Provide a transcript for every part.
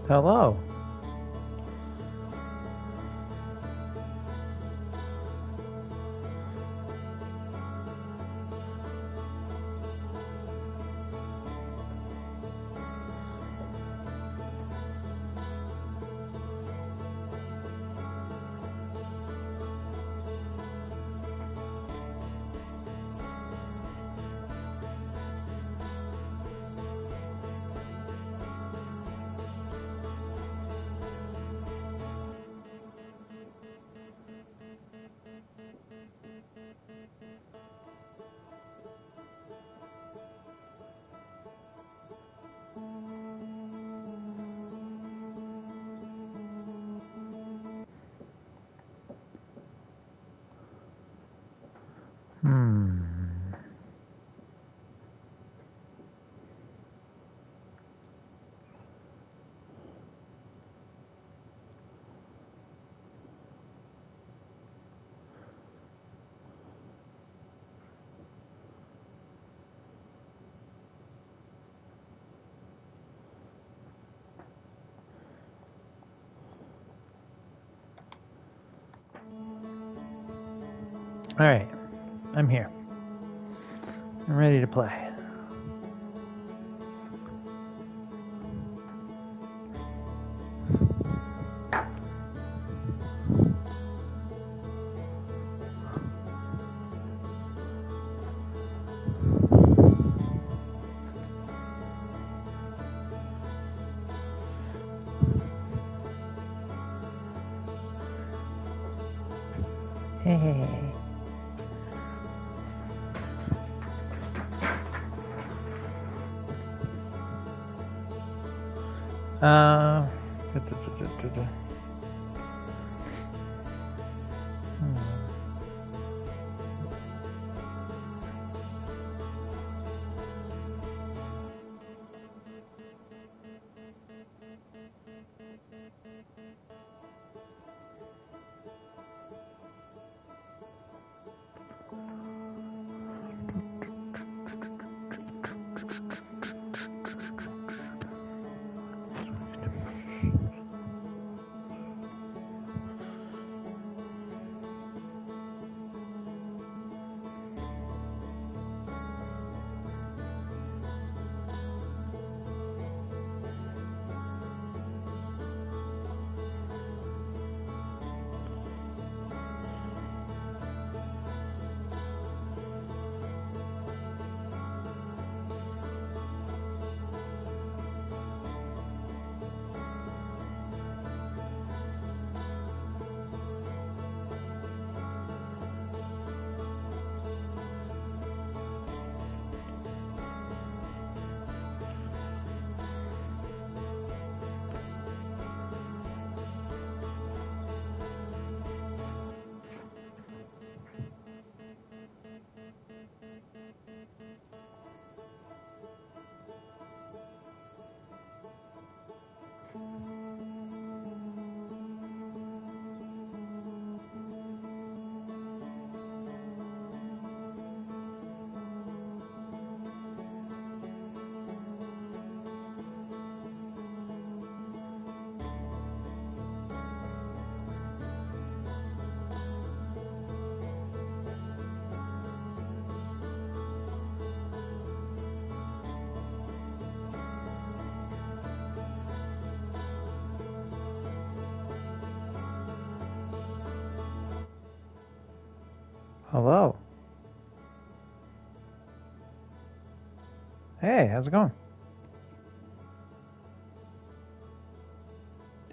Hello. All right, I'm here. I'm ready to play. Hey. Uh, Hello. Hey, how's it going?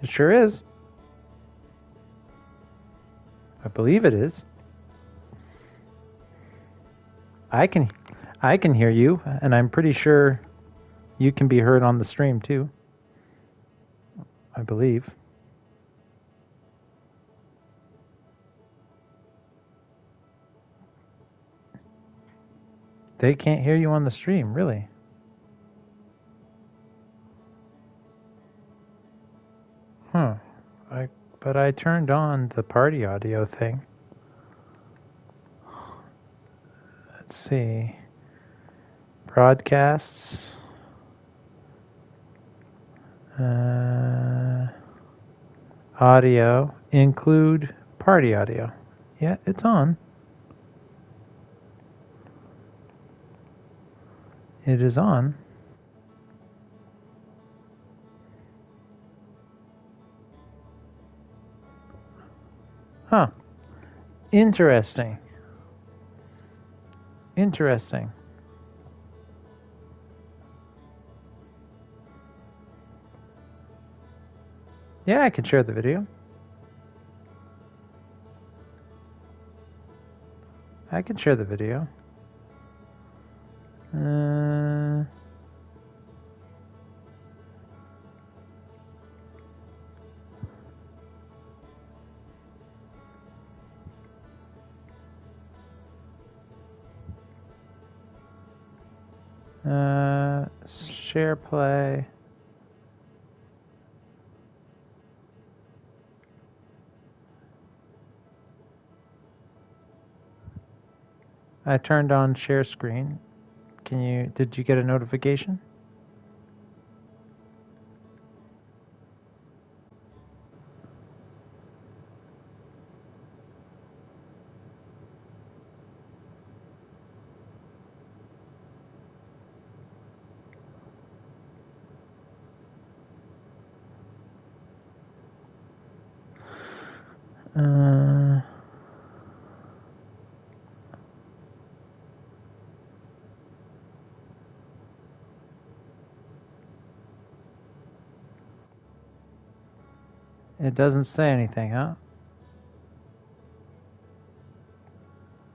It sure is. I believe it is. I can hear you, and I'm pretty sure you can be heard on the stream too. I believe. They can't hear you on the stream, really. Huh. But I turned on the party audio thing. Let's see. Broadcasts. Audio. Include party audio. Yeah, it's on. It is on. Huh. Interesting. Interesting. Yeah, I can share the video. I can share the video. Share play. I turned on share screen. Did you get a notification? It doesn't say anything, huh?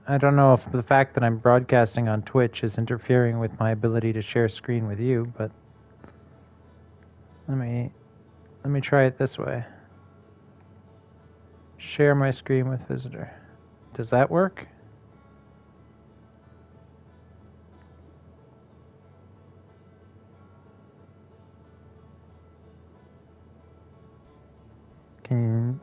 I don't know if the fact that I'm broadcasting on Twitch is interfering with my ability to share screen with you, but let me try it this way. Share my screen with visitor. Does that work? Can you...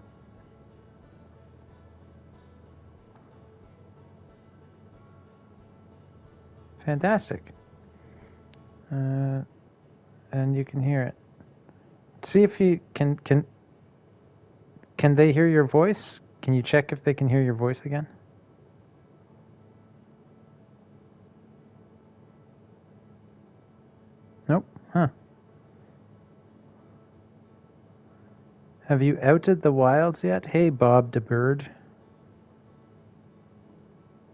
Fantastic. And you can hear it. See if you can they hear your voice? Can you check if they can hear your voice again? Nope. Huh. Have you outed the wilds yet? Hey, Bob the Bird.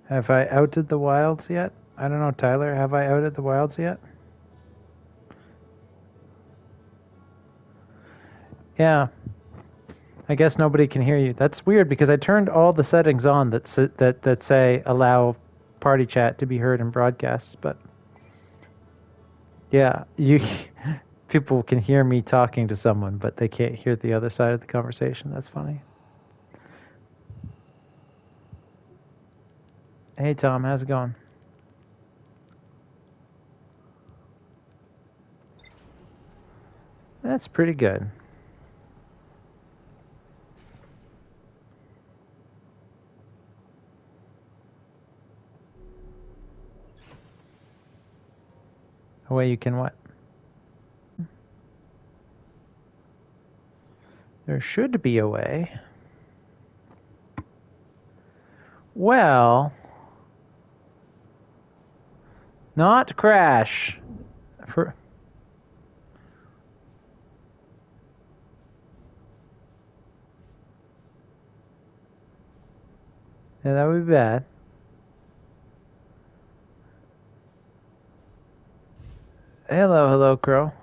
Have I outed the wilds yet? I don't know, Tyler. Have I outed the wilds yet? Yeah. I guess nobody can hear you. That's weird because I turned all the settings on that say allow party chat to be heard in broadcasts, but yeah, people can hear me talking to someone, but they can't hear the other side of the conversation. That's funny. Hey Tom, how's it going? That's pretty good. A way you can what? There should be a way. Well, not crash. Yeah, that would be bad. Hello, Crow.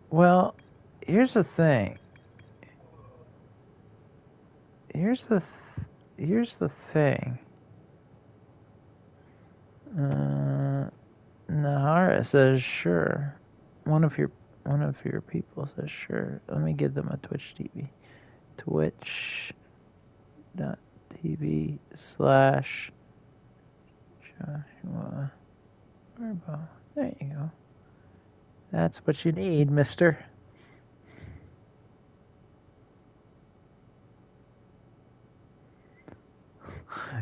Well, here's the thing. Here's the thing. Nahara says sure. One of your people says sure. Let me give them a Twitch TV. Twitch.tv/Joshua Verbo. There you go. That's what you need, mister.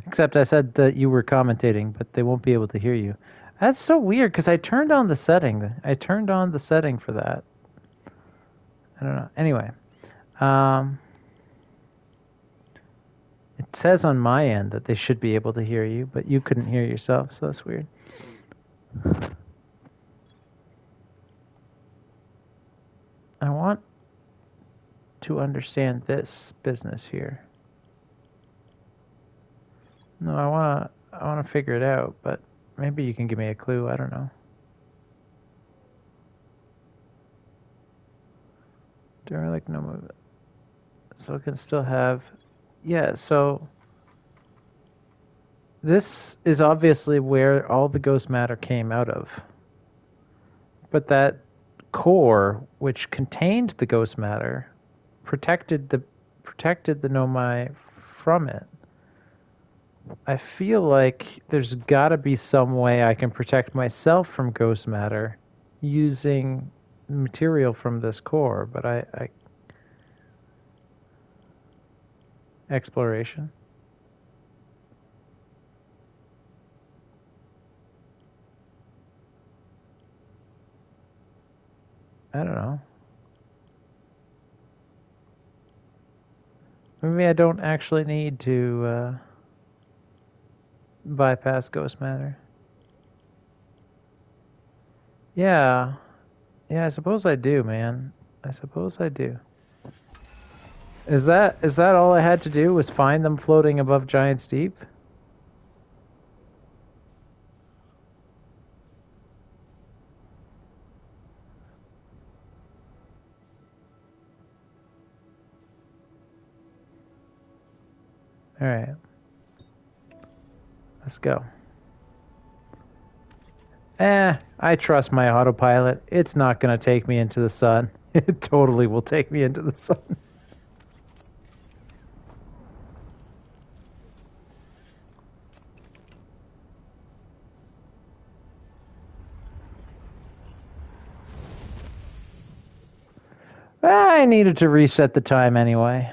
Except I said that you were commentating, but they won't be able to hear you. That's so weird because I turned on the setting. I turned on the setting for that. I don't know. Anyway, um, it says on my end that they should be able to hear you, but you couldn't hear yourself, so that's weird. I want to understand this business here. No, I wanna figure it out, but maybe you can give me a clue. I don't know. Derelict, no move. So it can still have, yeah. So this is obviously where all the ghost matter came out of, but that core which contained the ghost matter protected the Nomai from it. I feel like there's got to be some way I can protect myself from ghost matter using material from this core, but I exploration. I don't know. Maybe I don't actually need to bypass ghost matter. Yeah. Yeah, I suppose I do, man. I suppose I do. Is that all I had to do was find them floating above Giant's Deep? All right. Let's go. I trust my autopilot. It's not going to take me into the sun. It totally will take me into the sun. I needed to reset the time anyway.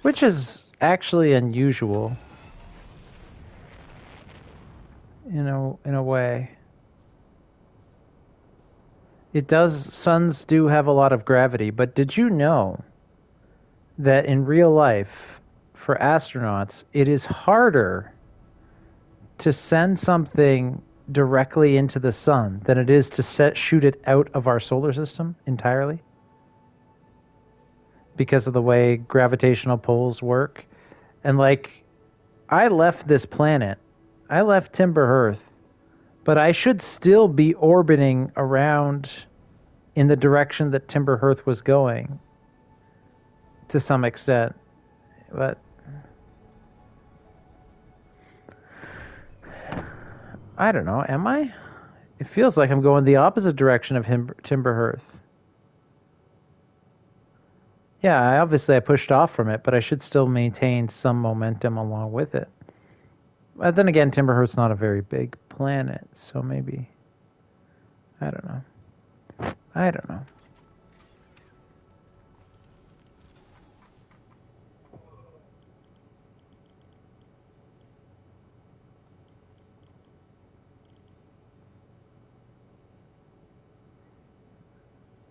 Which is actually unusual. In a way. It does, suns do have a lot of gravity, but did you know that in real life, for astronauts, it is harder to send something directly into the sun than it is to shoot it out of our solar system entirely? Because of the way gravitational pulls work. And like, I left this planet, I left Timber Earth, but I should still be orbiting around in the direction that Timber Earth was going to some extent. But I don't know, am I? It feels like I'm going the opposite direction of Timber Earth. Yeah, obviously I pushed off from it, but I should still maintain some momentum along with it. But then again, Timber Earth's not a very big planet, so maybe... I don't know. I don't know.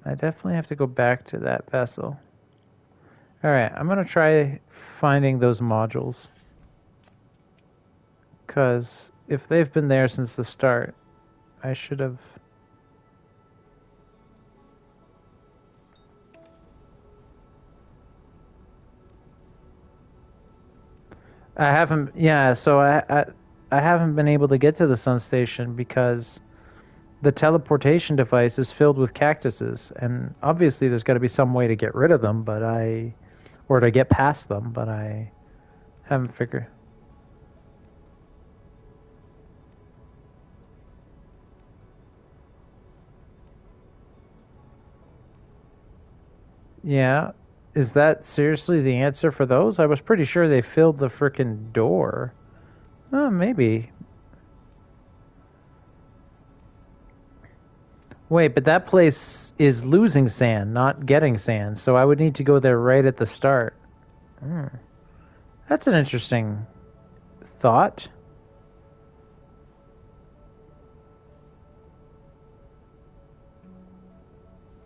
I definitely have to go back to that vessel. Alright, I'm going to try finding those modules. Because if they've been there since the start, I should have... I haven't... Yeah, so I haven't been able to get to the sun station because the teleportation device is filled with cactuses. And obviously there's got to be some way to get rid of them, but or to get past them, but I haven't figured. Yeah. Is that seriously the answer for those? I was pretty sure they filled the frickin' door. Oh, maybe. Wait, but that place is losing sand, not getting sand, so I would need to go there right at the start. Hmm. That's an interesting thought.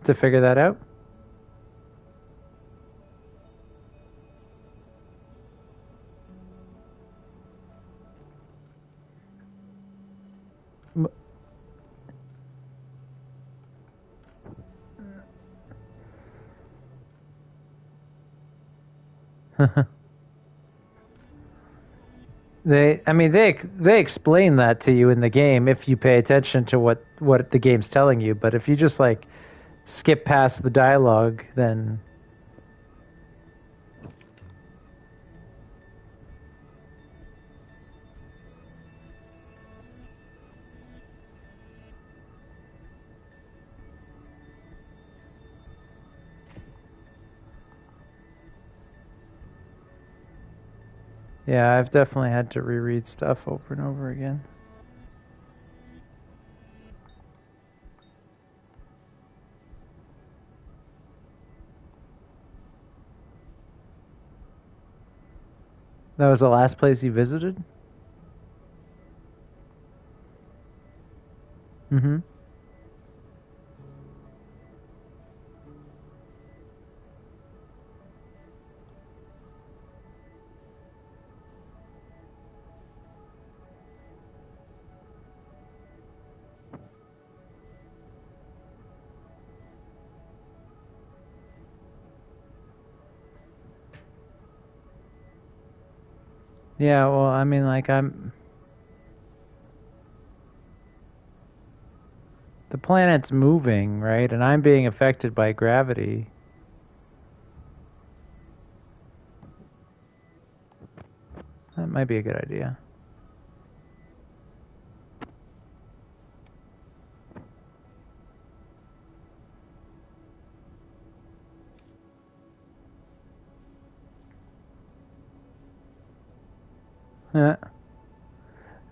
To figure that out. They explain that to you in the game if you pay attention to what the game's telling you. But if you just like skip past the dialogue, then yeah, I've definitely had to reread stuff over and over again. That was the last place you visited? Mm-hmm. Yeah, well, I mean, like, the planet's moving, right? And I'm being affected by gravity. That might be a good idea.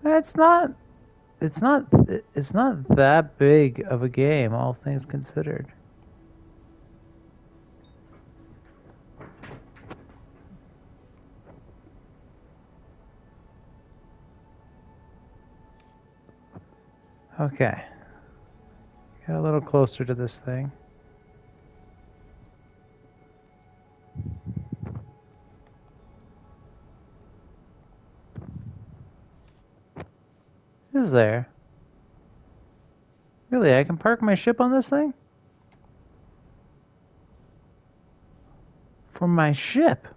It's not it's not it's not that big of a game, all things considered. Okay. Get a little closer to this thing. Is there? Really, I can park my ship on this thing? For my ship?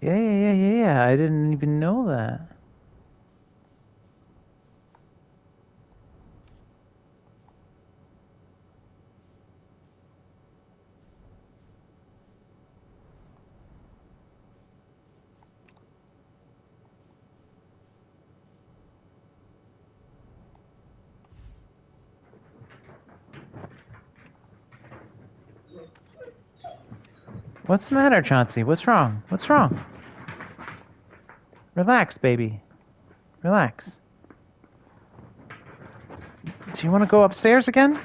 Yeah. I didn't even know that. What's the matter, Chauncey? What's wrong? What's wrong? Relax, baby. Relax. Do you want to go upstairs again?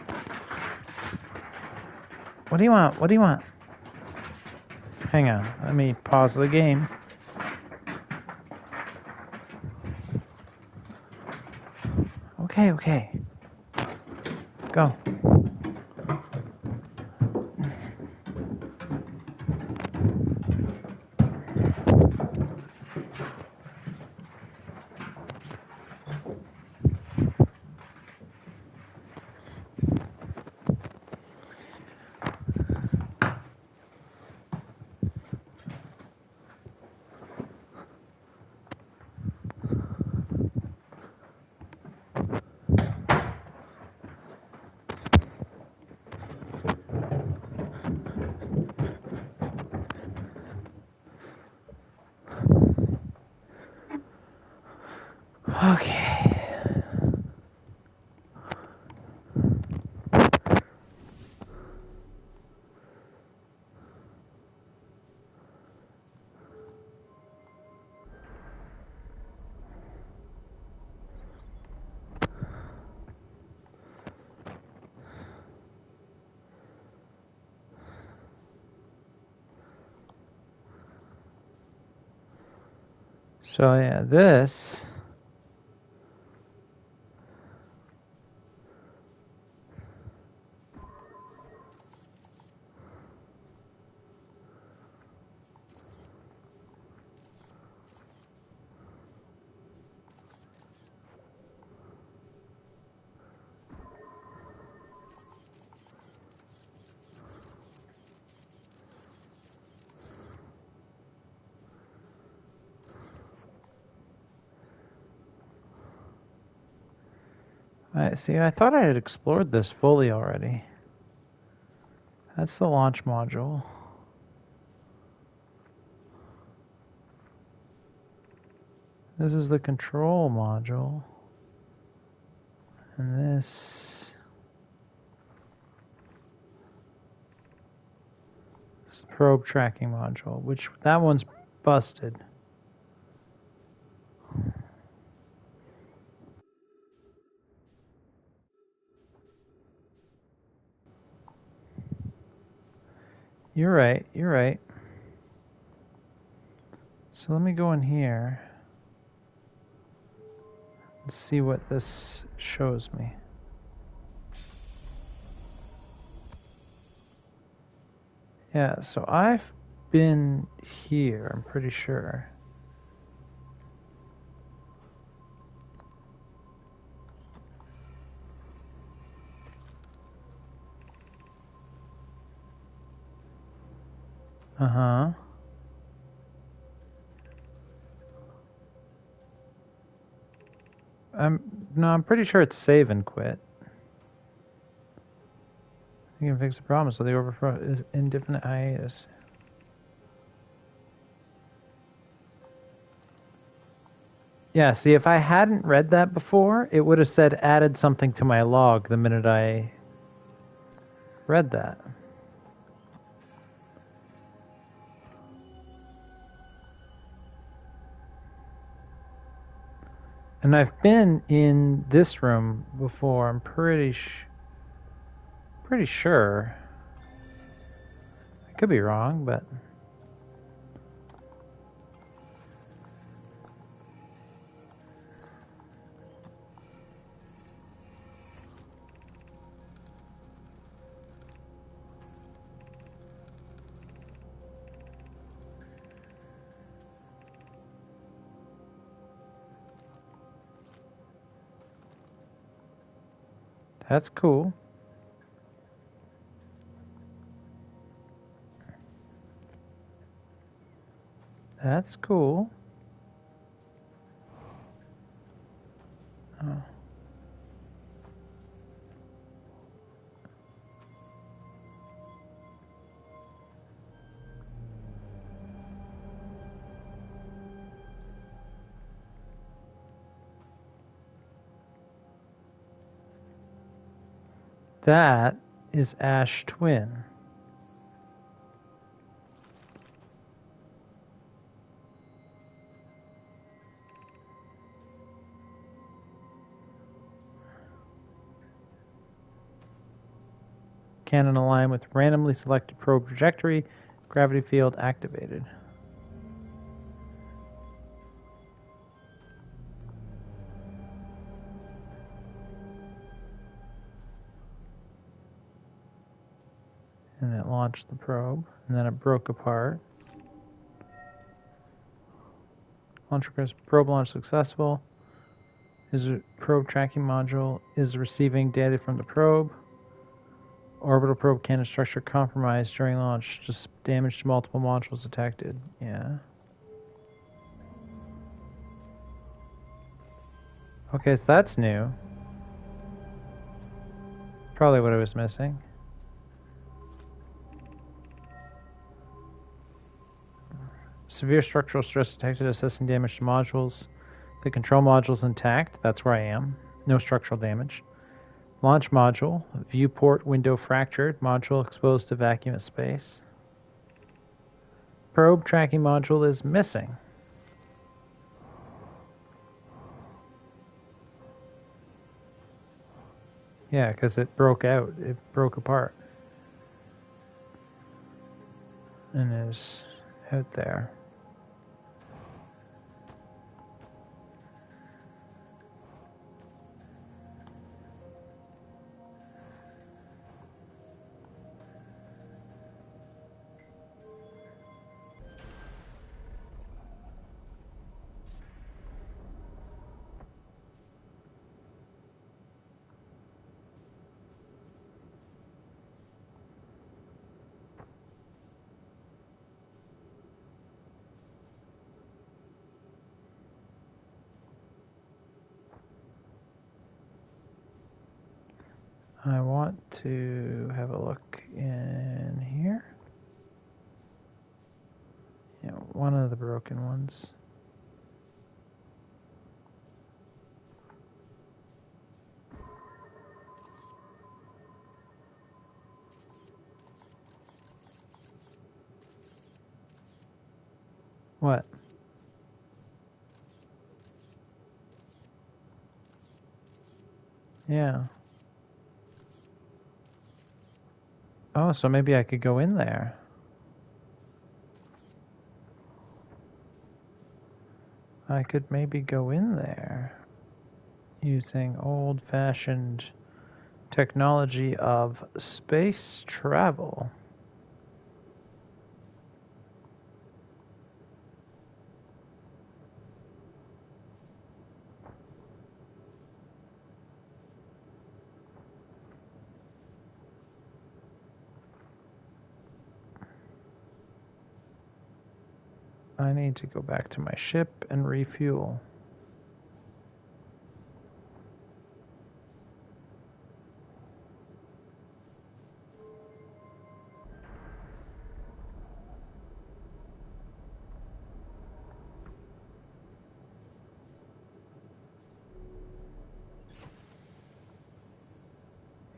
What do you want? What do you want? Hang on. Let me pause the game. Okay. Go. So yeah, this... See, I thought I had explored this fully already. That's the launch module. This is the control module. And this is the probe tracking module, which that one's busted. You're right, you're right. So let me go in here and see what this shows me. Yeah, so I've been here, I'm pretty sure. Uh-huh. I'm pretty sure it's save and quit. You can fix the problem, so the overflow is indefinite hiatus. Yeah, see, if I hadn't read that before, it would have said added something to my log the minute I read that. And I've been in this room before, I'm pretty sure. I could be wrong, but... That's cool. That's cool. Oh. That is Ash Twin. Cannon aligned with randomly selected probe trajectory, gravity field activated. And it launched the probe, and then it broke apart. Launch request, probe launch successful. Is a probe tracking module is receiving data from the probe. Orbital probe cannon structure compromised during launch. Just damage to multiple modules detected. Yeah. Okay, so that's new. Probably what I was missing. Severe structural stress detected, assessing damage to modules. The control module's intact. That's where I am. No structural damage. Launch module. Viewport window fractured. Module exposed to vacuum of space. Probe tracking module is missing. Yeah, because it broke out. It broke apart. And is out there. I want to have a look in here. Yeah, one of the broken ones. What? Yeah. Oh, so maybe I could go in there. I could maybe go in there using old-fashioned technology of space travel. I need to go back to my ship and refuel.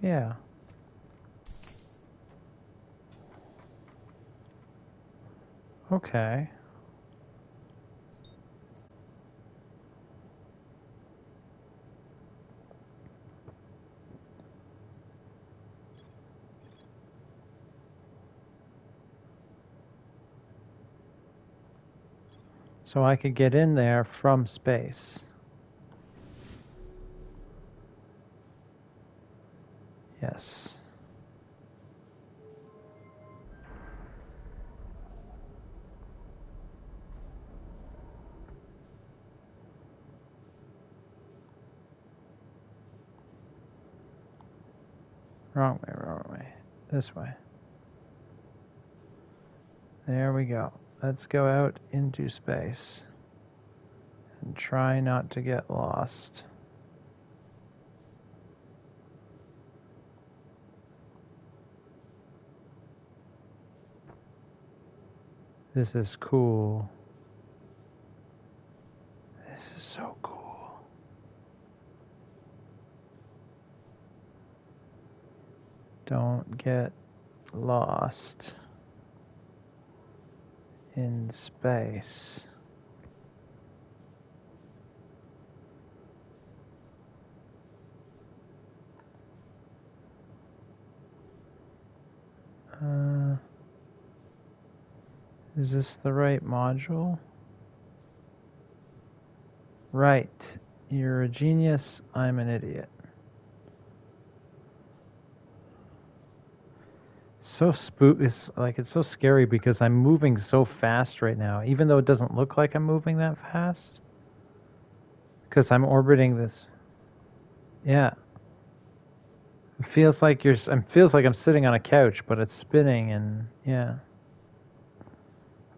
Yeah. Okay. So I could get in there from space. Yes. Wrong way, wrong way. This way. There we go. Let's go out into space and try not to get lost. This is cool. This is so cool. Don't get lost in space. Is this the right module? Right. You're a genius. I'm an idiot. So it's so scary because I'm moving so fast right now, even though it doesn't look like I'm moving that fast. Because I'm orbiting this. Yeah. It feels like I'm sitting on a couch, but it's spinning and yeah.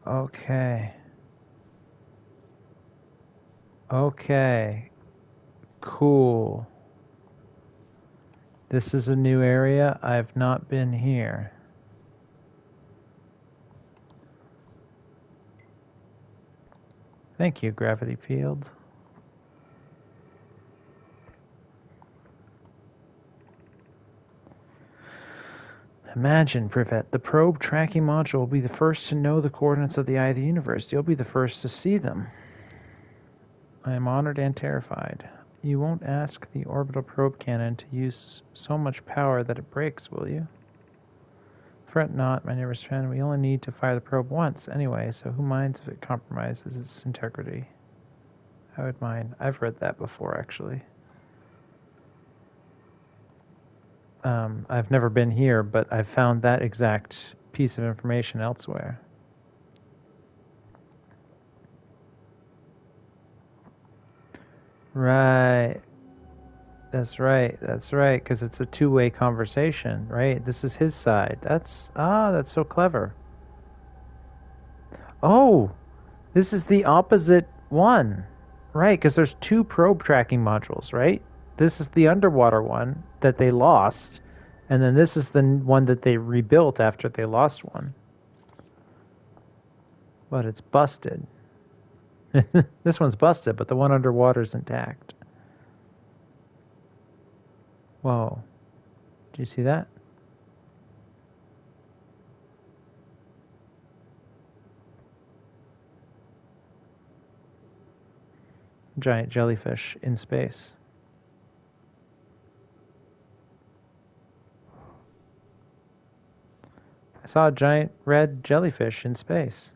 Okay. Okay. Cool. This is a new area. I've not been here. Thank you, gravity field. Imagine, Privet, the probe tracking module will be the first to know the coordinates of the eye of the universe. You'll be the first to see them. I am honored and terrified. You won't ask the orbital probe cannon to use so much power that it breaks, will you? Fret not, my nearest friend. We only need to fire the probe once anyway, so who minds if it compromises its integrity? I would mind. I've read that before, actually. I've never been here, but I've found that exact piece of information elsewhere. Right. That's right, because it's a two-way conversation, right? This is his side. That's so clever. Oh, this is the opposite one, right? Because there's two probe tracking modules, right? This is the underwater one that they lost, and then this is the one that they rebuilt after they lost one. But it's busted. This one's busted, but the one underwater is intact. Whoa. Did you see that? Giant jellyfish in space. I saw a giant red jellyfish in space.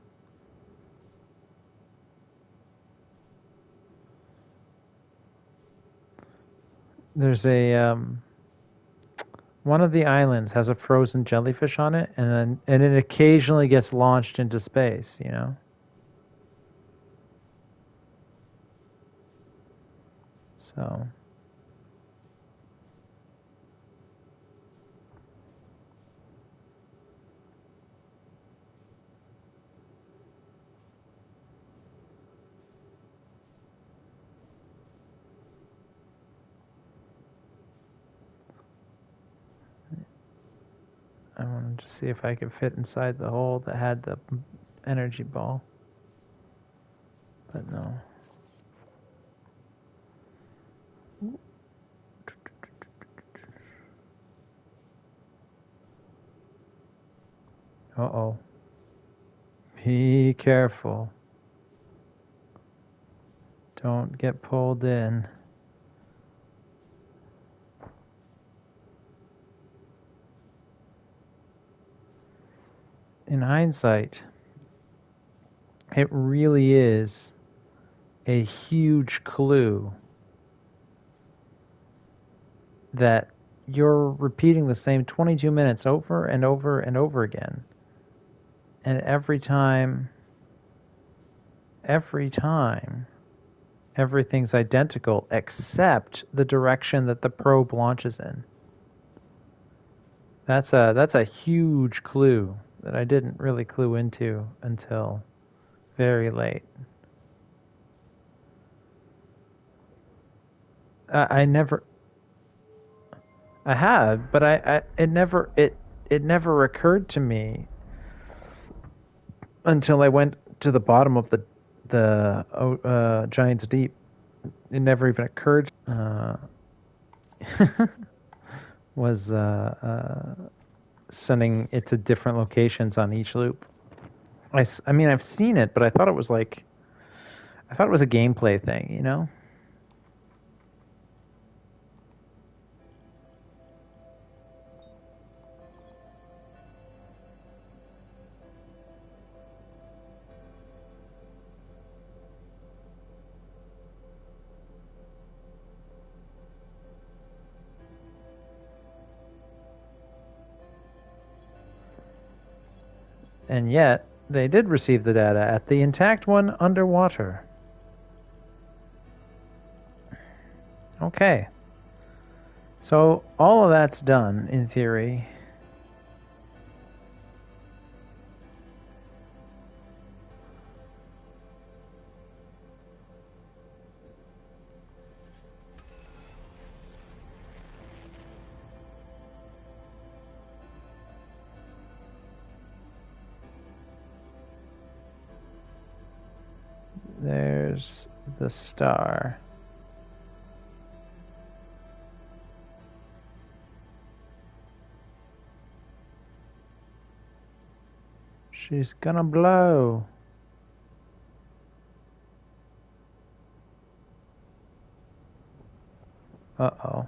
There's a one of the islands has a frozen jellyfish on it, and it occasionally gets launched into space, you know. So I wanted to see if I could fit inside the hole that had the energy ball. But no. Uh-oh. Be careful. Don't get pulled in. In hindsight, it really is a huge clue that you're repeating the same 22 minutes over and over and over again. And every time, everything's identical except the direction that the probe launches in. That's a huge clue that I didn't really clue into until very late. I had, but it never occurred to me until I went to the bottom of the Giant's Deep. It never even occurred. Was sending it to different locations on each loop. I mean, I've seen it, but I thought it was a gameplay thing, you know? And yet, they did receive the data at the intact one underwater. Okay. So, all of that's done, in theory. There's the star. She's gonna blow. Uh-oh.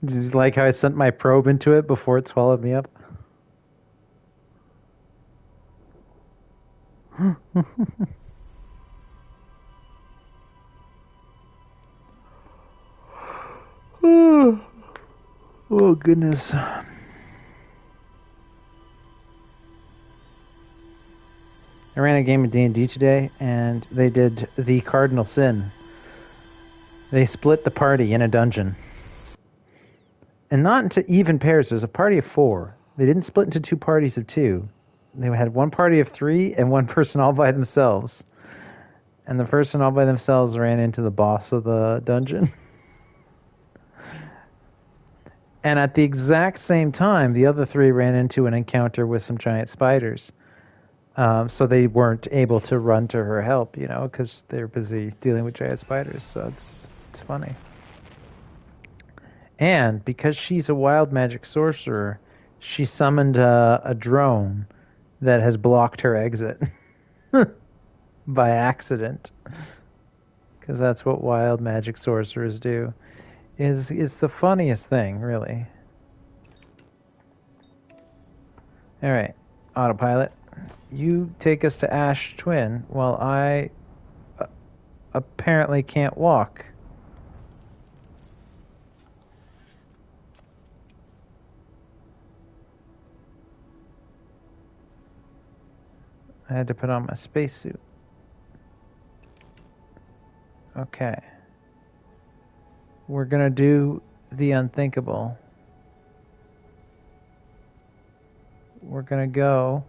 Just like how I sent my probe into it before it swallowed me up. Oh, goodness. I ran a game of D&D today, and they did the cardinal sin. They split the party in a dungeon. And not into even pairs. There's a party of 4. They didn't split into 2 parties of 2. They had one party of 3 and one person all by themselves. And the person all by themselves ran into the boss of the dungeon. And at the exact same time, the other 3 ran into an encounter with some giant spiders. So they weren't able to run to her help, because they're busy dealing with giant spiders. So it's funny. And because she's a wild magic sorcerer, she summoned a drone that has blocked her exit by accident. Because that's what wild magic sorcerers do. It's the funniest thing, really. All right, autopilot. You take us to Ash Twin while I apparently can't walk. I had to put on my spacesuit. Okay. We're gonna do the unthinkable. We're gonna go.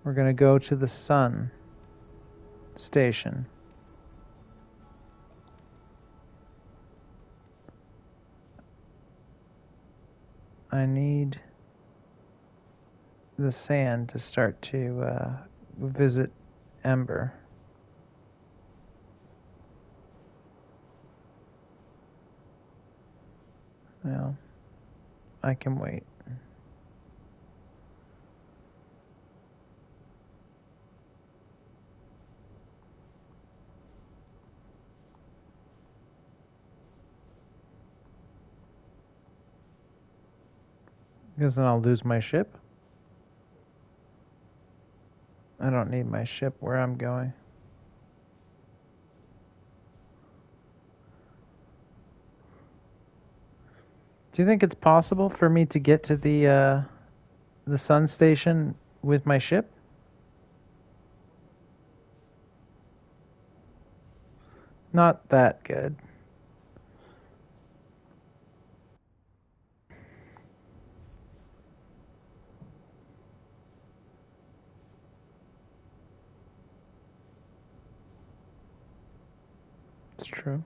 We're gonna go to the sun station. I need the sand to start to visit Ember. Well, I can wait. Because then I'll lose my ship. I don't need my ship where I'm going. Do you think it's possible for me to get to the sun station with my ship? Not that good. It's true.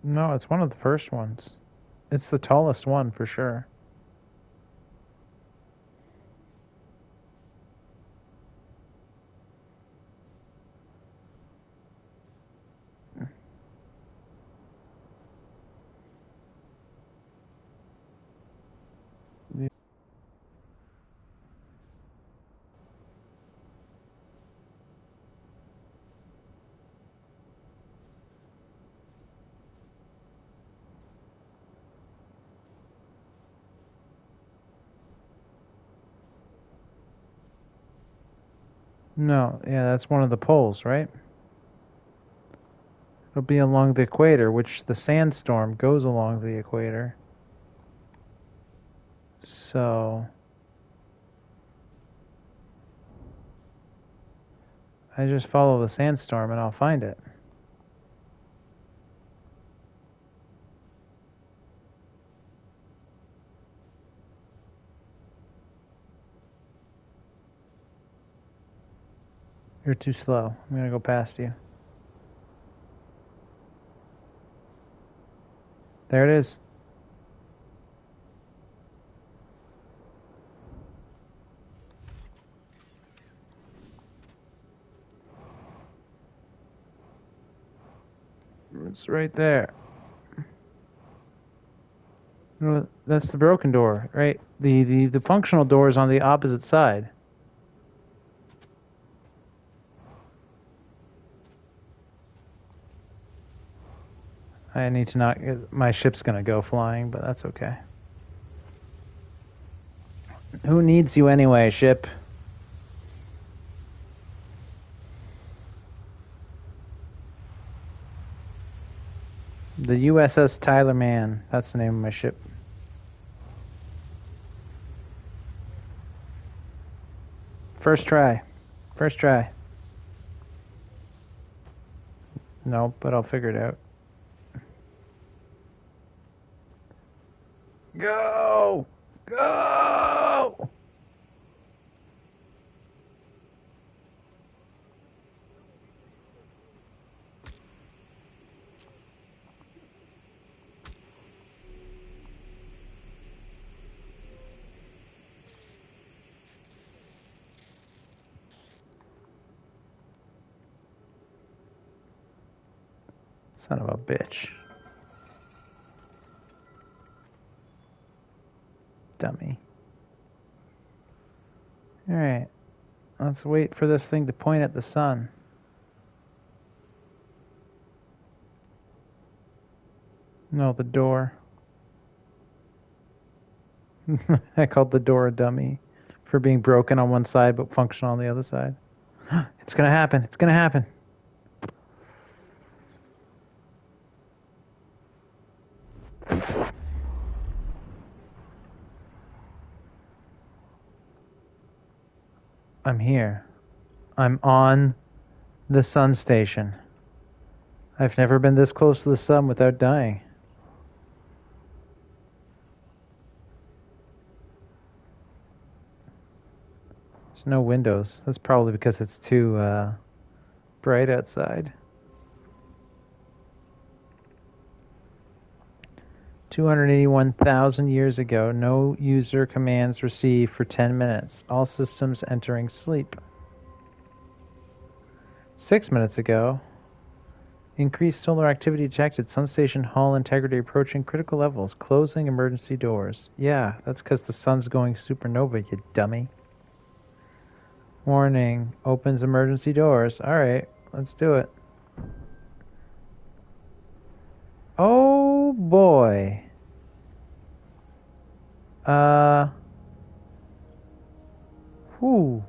No, it's one of the first ones. It's the tallest one for sure. No, yeah, that's one of the poles, right? It'll be along the equator, which the sandstorm goes along the equator. So I just follow the sandstorm and I'll find it. You're too slow. I'm gonna go past you. There it is. It's right there. No, that's the broken door, right? The functional door is on the opposite side. I need to not... My ship's gonna go flying, but that's okay. Who needs you anyway, ship? The USS Tyler Mann. That's the name of my ship. First try. First try. No, but I'll figure it out. Go! Go! Son of a bitch. Dummy. Alright. Let's wait for this thing to point at the sun. No, the door. I called the door a dummy for being broken on one side but functional on the other side. It's gonna happen. It's gonna happen. I'm here. I'm on the sun station. I've never been this close to the sun without dying. There's no windows. That's probably because it's too bright outside. 281,000 years ago, no user commands received for 10 minutes. All systems entering sleep. 6 minutes ago, increased solar activity detected. Sun station hull integrity approaching critical levels. Closing emergency doors. Yeah, that's because the sun's going supernova, you dummy. Warning, opens emergency doors. Alright, let's do it. Oh boy. Whew.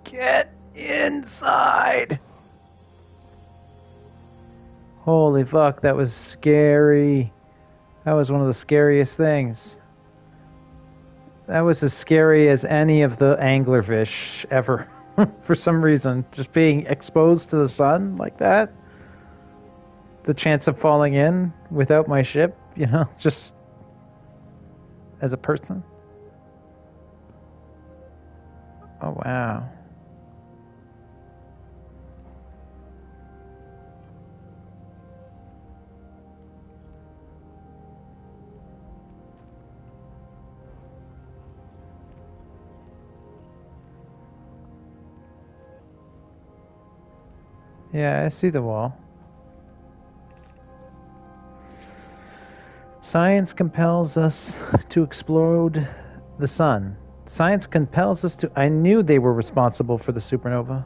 Get inside. Holy fuck, that was scary. That was one of the scariest things. That was as scary as any of the anglerfish ever. For some reason. Just being exposed to the sun like that. The chance of falling in without my ship, you know, just as a person. Oh, wow. Yeah, I see the wall. Science compels us to explode the sun. Science compels us to... I knew they were responsible for the supernova.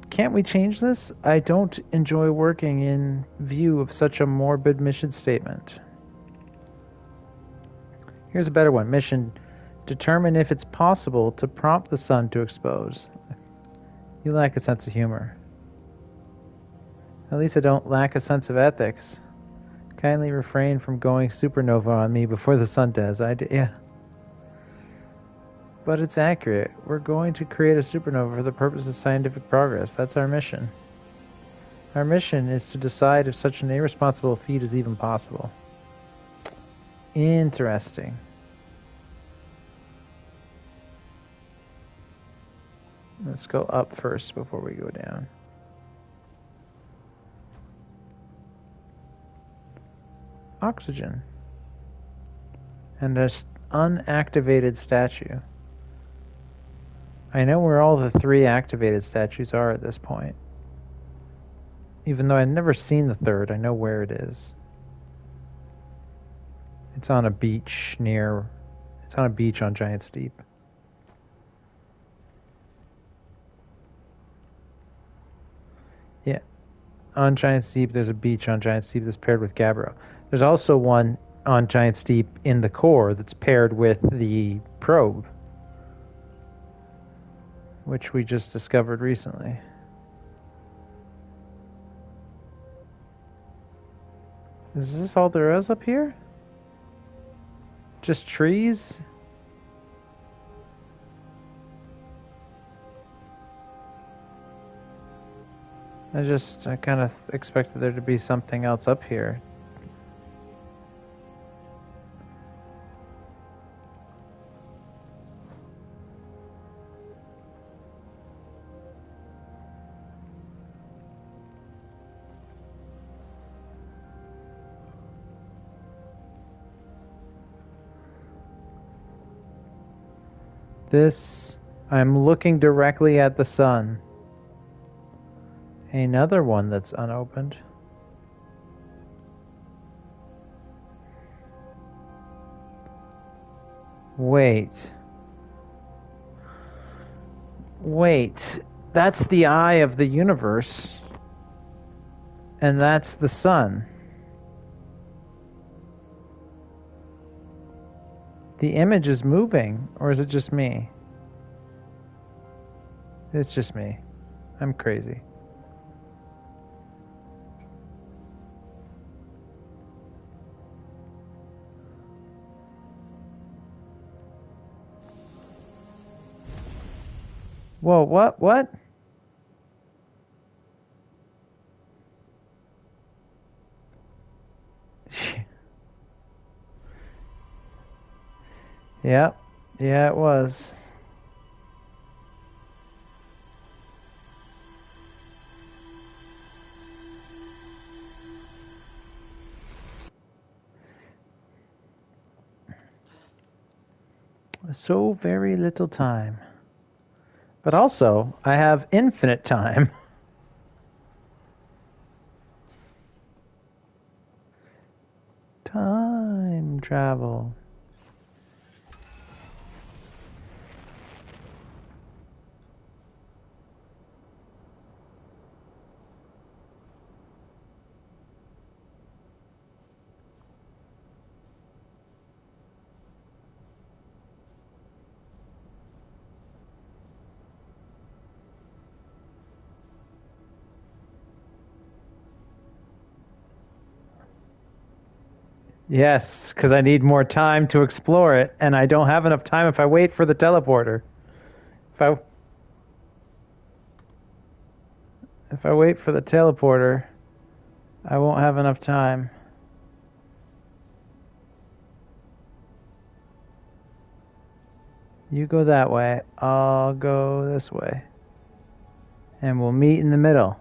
Can't we change this? I don't enjoy working in view of such a morbid mission statement. Here's a better one. Mission: determine if it's possible to prompt the sun to expose. You lack a sense of humor. At least I don't lack a sense of ethics. Kindly refrain from going supernova on me before the sun does. Yeah. But it's accurate. We're going to create a supernova for the purpose of scientific progress. That's our mission. Our mission is to decide if such an irresponsible feat is even possible. Interesting. Let's go up first before we go down. Oxygen. And an unactivated statue. I know where all the 3 activated statues are at this point. Even though I've never seen the 3rd, I know where it is. It's on a beach near It's on a beach on Giant Steep. Yeah. On Giant Steep, there's a beach on Giant Steep that's paired with Gabbro. There's also one on Giant Steep in the core that's paired with the probe, which we just discovered recently. Is this all there is up here? Just trees? I kind of expected there to be something else up here. I'm looking directly at the sun. Another one that's unopened. Wait. That's the eye of the universe. And that's the sun. The image is moving, or is it just me? It's just me. I'm crazy. Whoa, what? Yeah, it was. So very little time. But also, I have infinite time. Time travel. Yes, because I need more time to explore it, and I don't have enough time if I wait for the teleporter. If I wait for the teleporter, I won't have enough time. You go that way, I'll go this way. And we'll meet in the middle.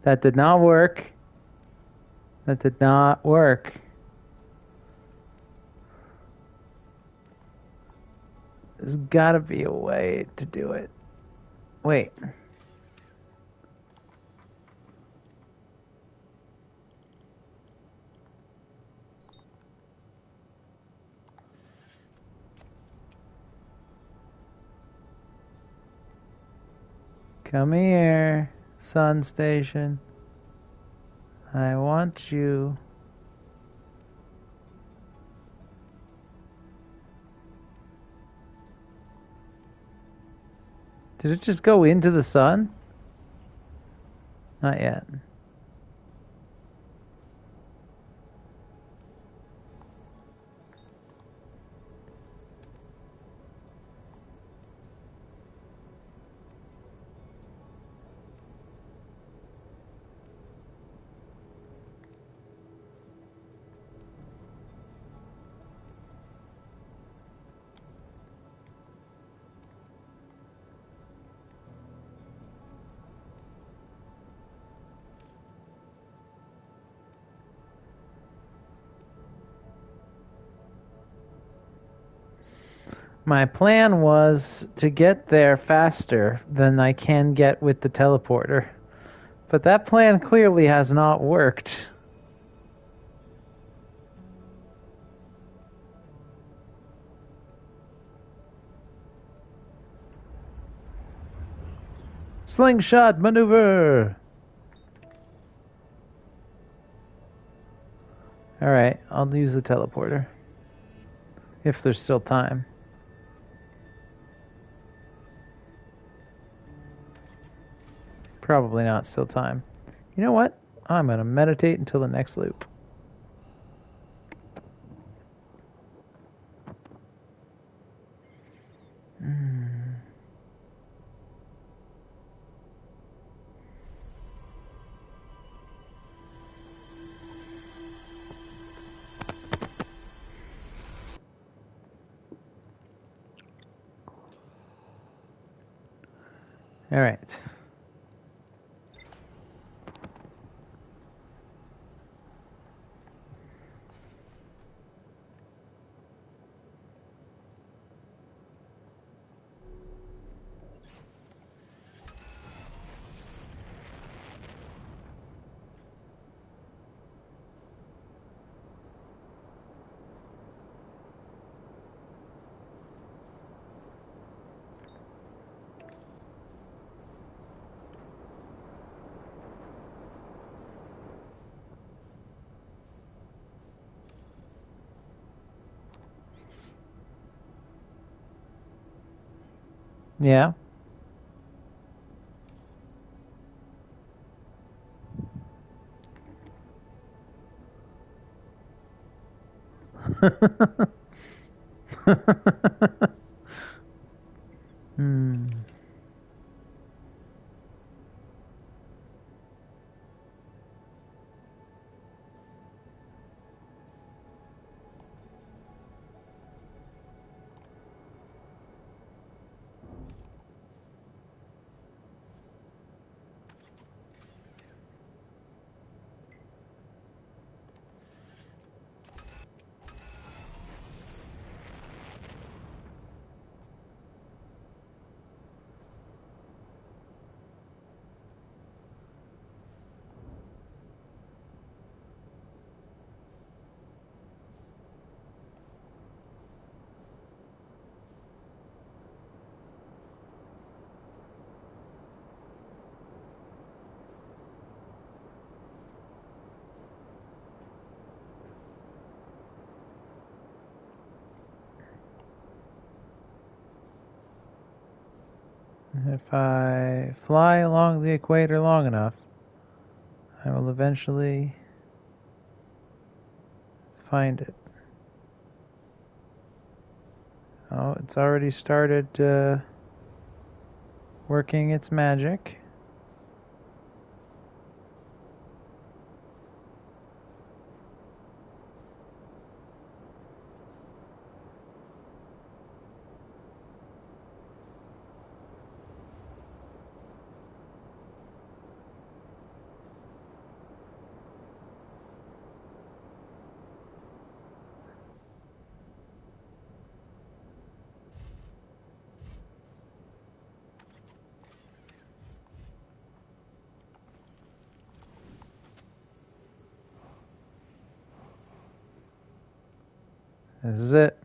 That did not work. That did not work. There's gotta be a way to do it. Wait. Come here, Sun Station. I want you. Did it just go into the sun? Not yet. My plan was to get there faster than I can get with the teleporter. But that plan clearly has not worked. Slingshot maneuver! Alright, I'll use the teleporter. If there's still time. Probably not still time. You know what? I'm gonna meditate until the next loop. Alright. Yeah. Hmm. If I fly along the equator long enough, I will eventually find it. Oh, it's already started working its magic. This is it.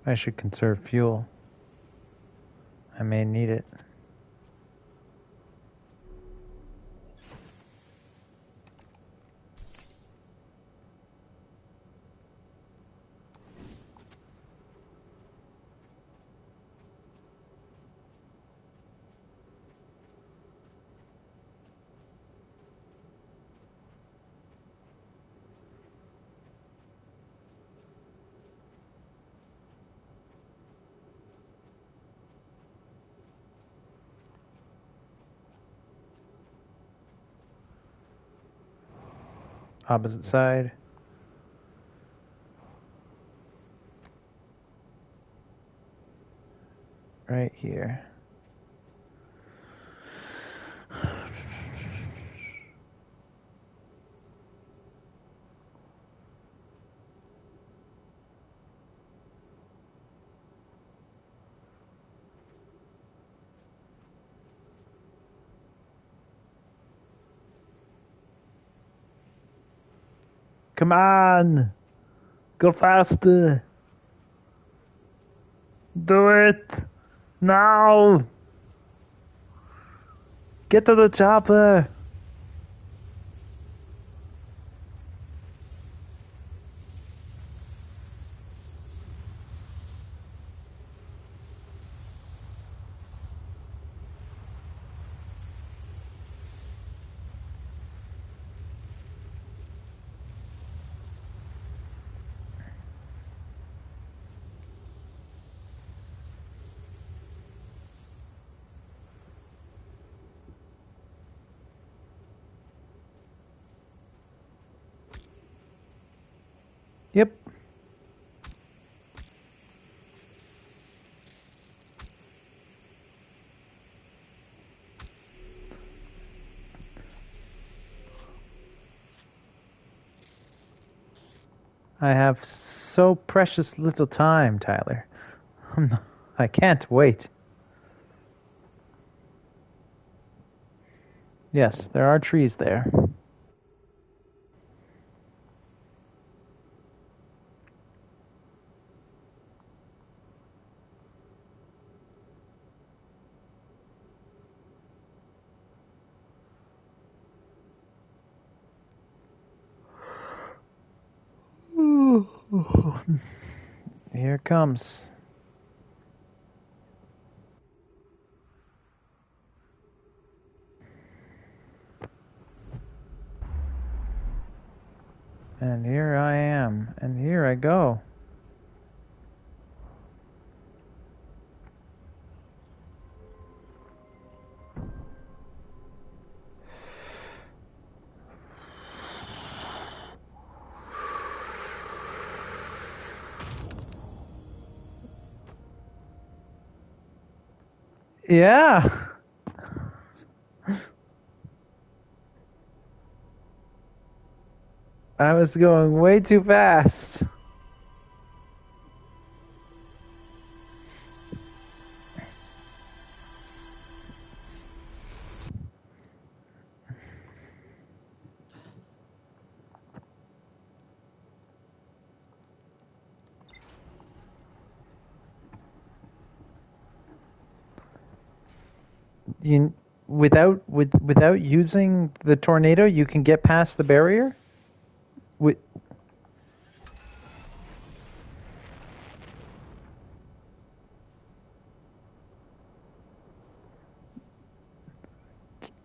I should conserve fuel. I may need it. Opposite side. Right here. Come on! Go faster! Do it! Now! Get to the chopper! Yep. I have so precious little time, Tyler. I can't wait. Yes, there are trees there. Here it comes. And here I am, and here I go. Yeah. I was going way too fast. Without using the tornado, you can get past the barrier?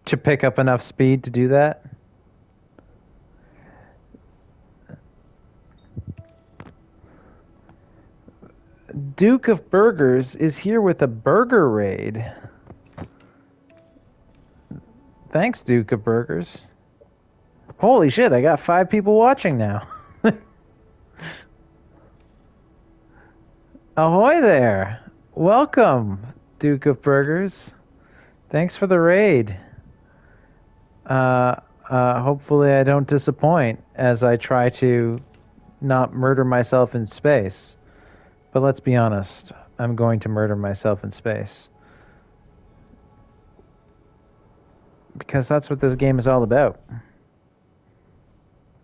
To pick up enough speed to do that? Duke of Burgers is here with a burger raid. Thanks, Duke of Burgers. Holy shit, I got 5 people watching now. Ahoy there. Welcome, Duke of Burgers. Thanks for the raid. Hopefully I don't disappoint as I try to not murder myself in space. But let's be honest, I'm going to murder myself in space. Because that's what this game is all about.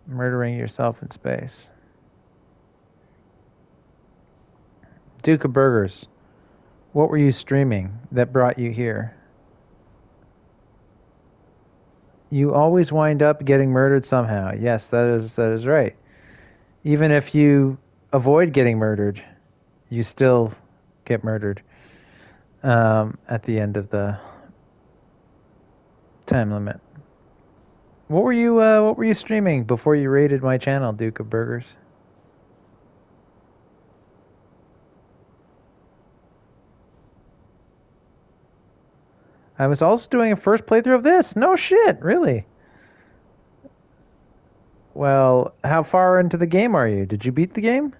Murdering yourself in space. Duke of Burgers, what were you streaming that brought you here? You always wind up getting murdered somehow. Yes, that is right. Even if you avoid getting murdered, you still get murdered at the end of the time limit. What were you streaming before you raided my channel, Duke of Burgers? I was also doing a first playthrough of this. No shit, really. Well, how far into the game are you? Did you beat the game?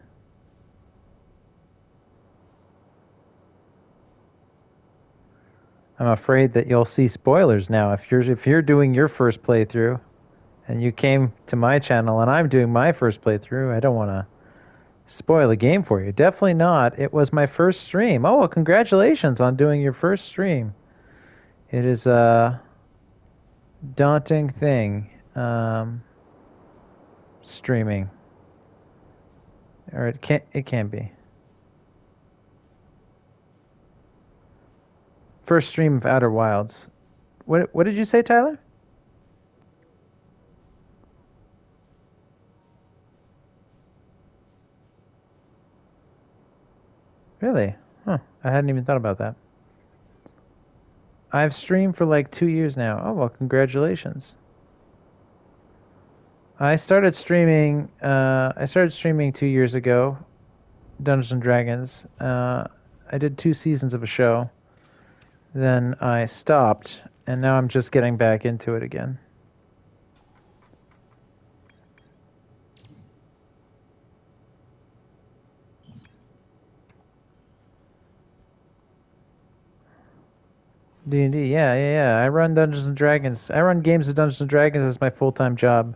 I'm afraid that you'll see spoilers now. If you're doing your first playthrough and you came to my channel and I'm doing my first playthrough, I don't want to spoil the game for you. Definitely not. It was my first stream. Oh, well, congratulations on doing your first stream. It is a daunting thing, streaming. Or it can be. First stream of Outer Wilds. What did you say, Tyler? Really? Huh. I hadn't even thought about that. I've streamed for like 2 years now. Oh, well, congratulations. I started streaming 2 years ago, Dungeons and Dragons. I did 2 seasons of a show. Then I stopped, and now I'm just getting back into it again. D&D, yeah. I run Dungeons and Dragons. I run games of Dungeons and Dragons as my full-time job.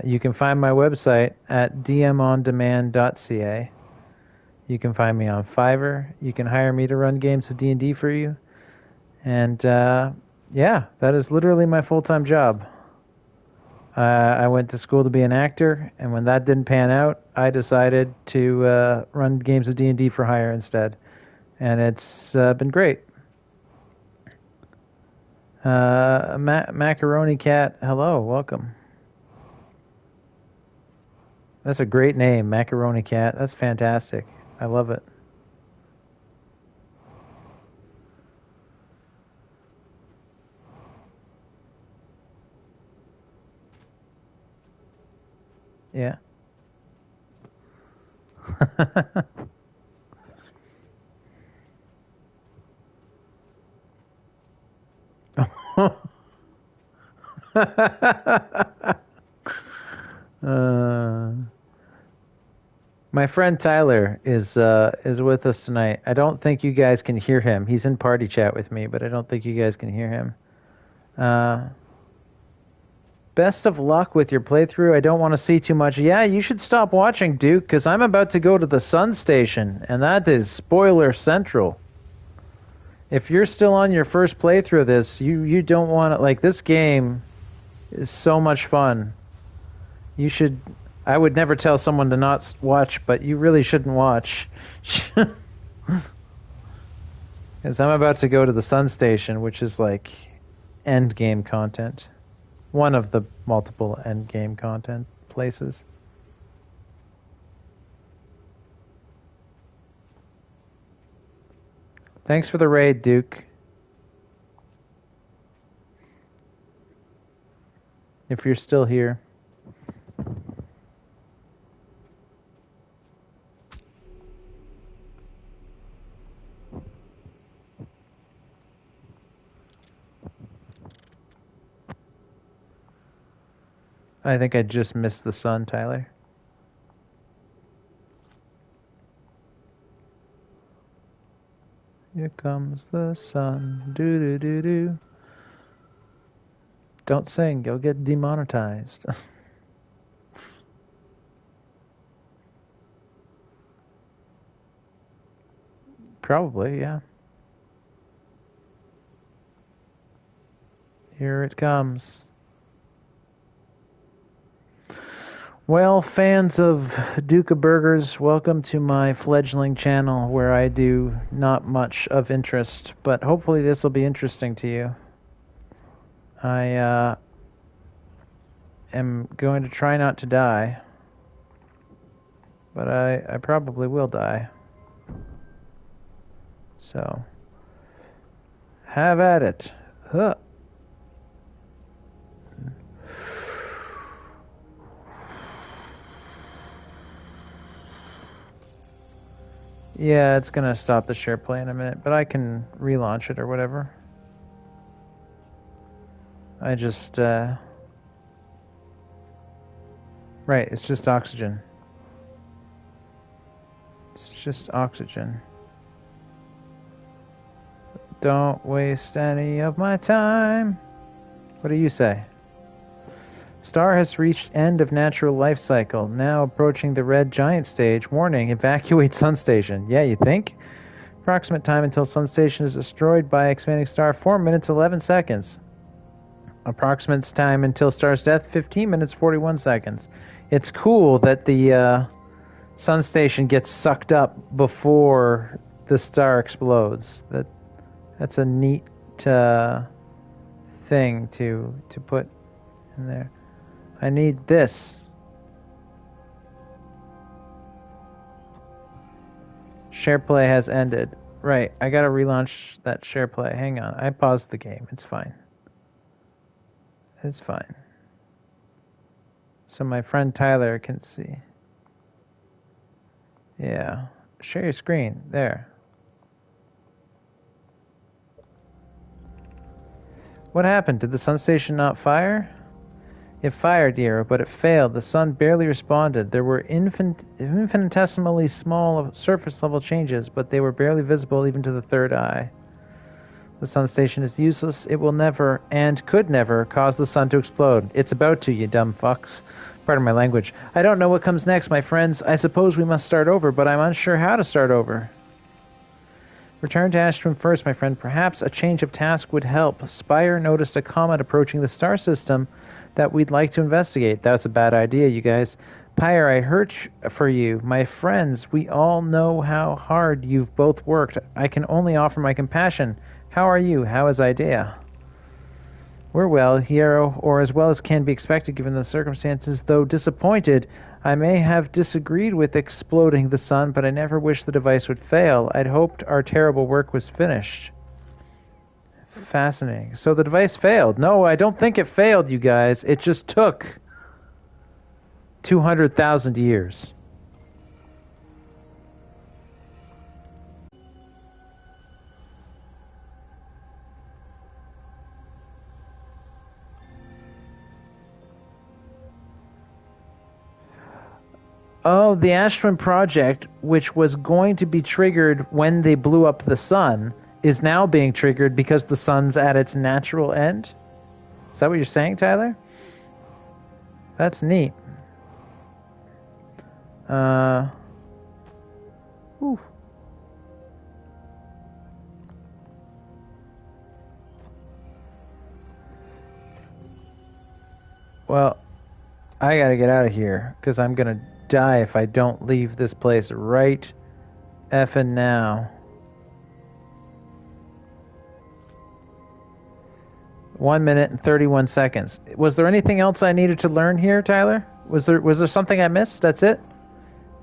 You can find my website at dmondemand.ca. You can find me on Fiverr. You can hire me to run games of D&D for you. And yeah, that is literally my full-time job. I went to school to be an actor, and when that didn't pan out, I decided to run games of D&D for hire instead. And it's been great. Macaroni Cat, hello, welcome. That's a great name, Macaroni Cat. That's fantastic. I love it. Yeah. My friend Tyler is with us tonight. I don't think you guys can hear him. He's in party chat with me, but I don't think you guys can hear him. Best of luck with your playthrough. I don't want to see too much. Yeah, you should stop watching, Duke, because I'm about to go to the Sun Station, and that is spoiler central. If you're still on your first playthrough of this, you don't want to, like, this game is so much fun. You should, I would never tell someone to not watch, but you really shouldn't watch. Because I'm about to go to the Sun Station, which is like end game content. One of the multiple end game content places. Thanks for the raid, Duke. If you're still here. I think I just missed the sun, Tyler. Here comes the sun. Do do do do. Don't sing, you'll get demonetized. Probably, yeah. Here it comes. Well, fans of Duke of Burgers, welcome to my fledgling channel where I do not much of interest, but hopefully this will be interesting to you. I am going to try not to die, but I probably will die. So, have at it. Huh. Yeah, it's gonna stop the share play in a minute, but I can relaunch it or whatever. I just Right, it's just oxygen. It's just oxygen. Don't waste any of my time. What do you say? Star has reached end of natural life cycle. Now approaching the red giant stage. Warning, evacuate sun station. Yeah, you think? Approximate time until sun station is destroyed by expanding star, 4 minutes 11 seconds. Approximate time until star's death, 15 minutes 41 seconds. It's cool that the sun station gets sucked up before the star explodes. That's a neat thing to put in there. I need this. Share play has ended. Right, I gotta relaunch that share play. Hang on, I paused the game. It's fine. It's fine. So my friend Tyler can see. Yeah. Share your screen. There. What happened? Did the sun station not fire? It fired, Hero, but it failed. The sun barely responded. There were infinitesimally small surface level changes, but they were barely visible even to the third eye. The sun station is useless. It will never, and could never, cause the sun to explode. It's about to, you dumb fucks. Pardon my language. I don't know what comes next, my friends. I suppose we must start over, but I'm unsure how to start over. Return to Astrum first, my friend. Perhaps a change of task would help. Spire noticed a comet approaching the star system that we'd like to investigate. That's a bad idea, you guys. Pyre, I hurt for you. My friends, we all know how hard you've both worked. I can only offer my compassion. How are you? How is Idea? We're well, Hero, or as well as can be expected given the circumstances. Though disappointed, I may have disagreed with exploding the sun, but I never wished the device would fail. I'd hoped our terrible work was finished. Fascinating. So the device failed. No, I don't think it failed, you guys. It just took 200,000 years. Oh, the Astrum project, which was going to be triggered when they blew up the sun, is now being triggered because the sun's at its natural end? Is that what you're saying, Tyler? That's neat. Oof. Well, I gotta get out of here, because I'm gonna die if I don't leave this place right effing now. 1 minute and 31 seconds. Was there anything else I needed to learn here, Tyler? Was there something I missed? That's it?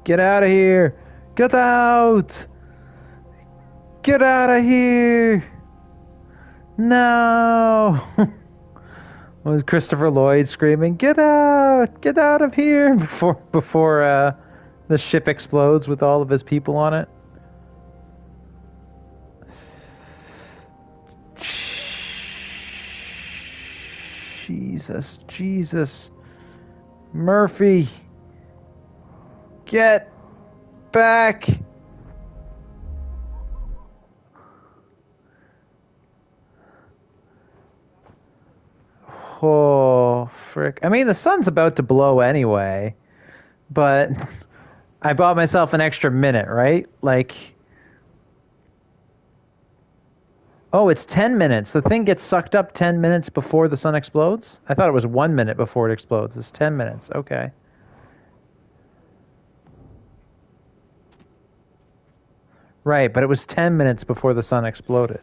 Get out of here! Get out! Get out of here! No! Was Christopher Lloyd screaming, "Get out! Get out of here!" before the ship explodes with all of his people on it? Jesus. Murphy! Get back! Oh, frick. I mean, the sun's about to blow anyway, but I bought myself an extra minute, right? Like, oh, it's 10 minutes. The thing gets sucked up 10 minutes before the sun explodes? I thought it was 1 minute before it explodes. It's 10 minutes. Okay. Right, but it was 10 minutes before the sun exploded.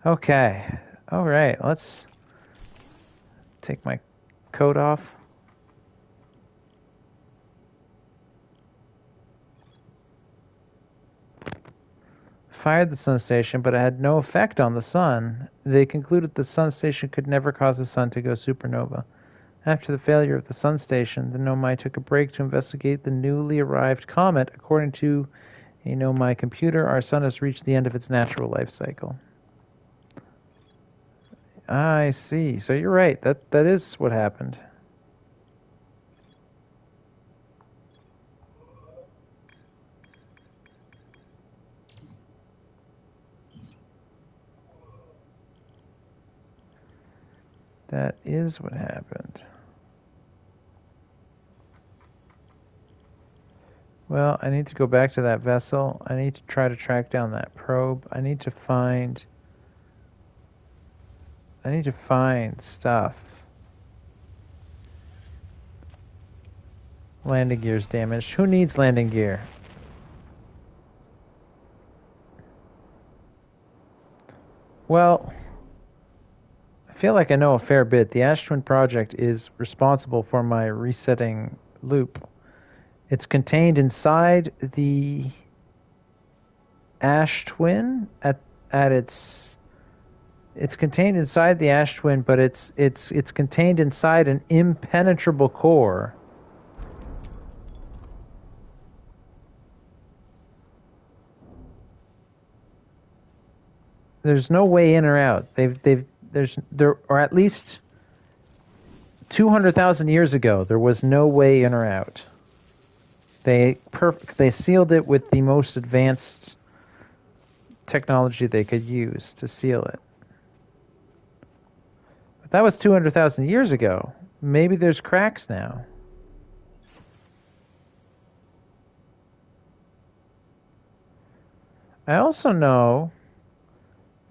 Okay. All right, let's take my coat off. Fired the sun station, but it had no effect on the sun. They concluded the sun station could never cause the sun to go supernova. After the failure of the sun station, the Nomai took a break to investigate the newly arrived comet. According to a Nomai computer, our sun has reached the end of its natural life cycle. I see. So you're right. That is what happened. That is what happened. Well, I need to go back to that vessel. I need to try to track down that probe. I need to find stuff. Landing gear's damaged. Who needs landing gear? Well, I feel like I know a fair bit. The Ash Twin Project is responsible for my resetting loop. It's contained inside the Ash Twin it's contained inside the Ash Twin, but it's contained inside an impenetrable core. There's no way in or out. There or at least 200,000 years ago, there was no way in or out. They sealed it with the most advanced technology they could use to seal it. But that was 200,000 years ago. Maybe there's cracks now. I also know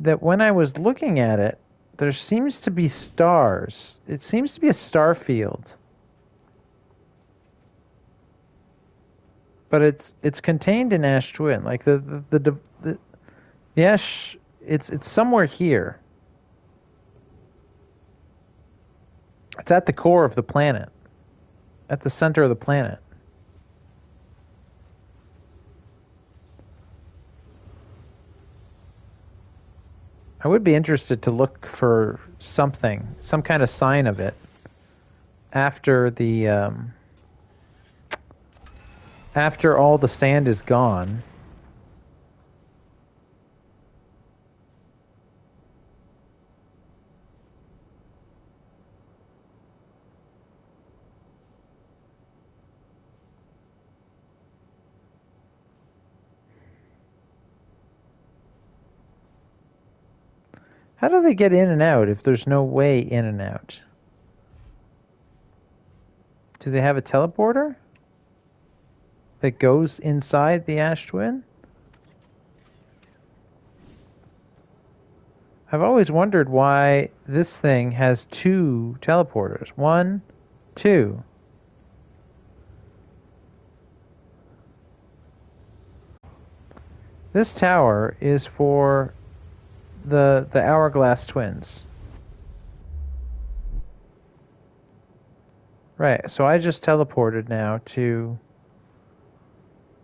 that when I was looking at it, there seems to be stars. It seems to be a star field. But it's contained in Ash Twin. Like the Ash, it's somewhere here. It's at the core of the planet. At the center of the planet. I would be interested to look for something, some kind of sign of it after after all the sand is gone. How do they get in and out if there's no way in and out? Do they have a teleporter that goes inside the Ash Twin? I've always wondered why this thing has two teleporters. 1, 2. This tower is for the Hourglass Twins. Right, so I just teleported now to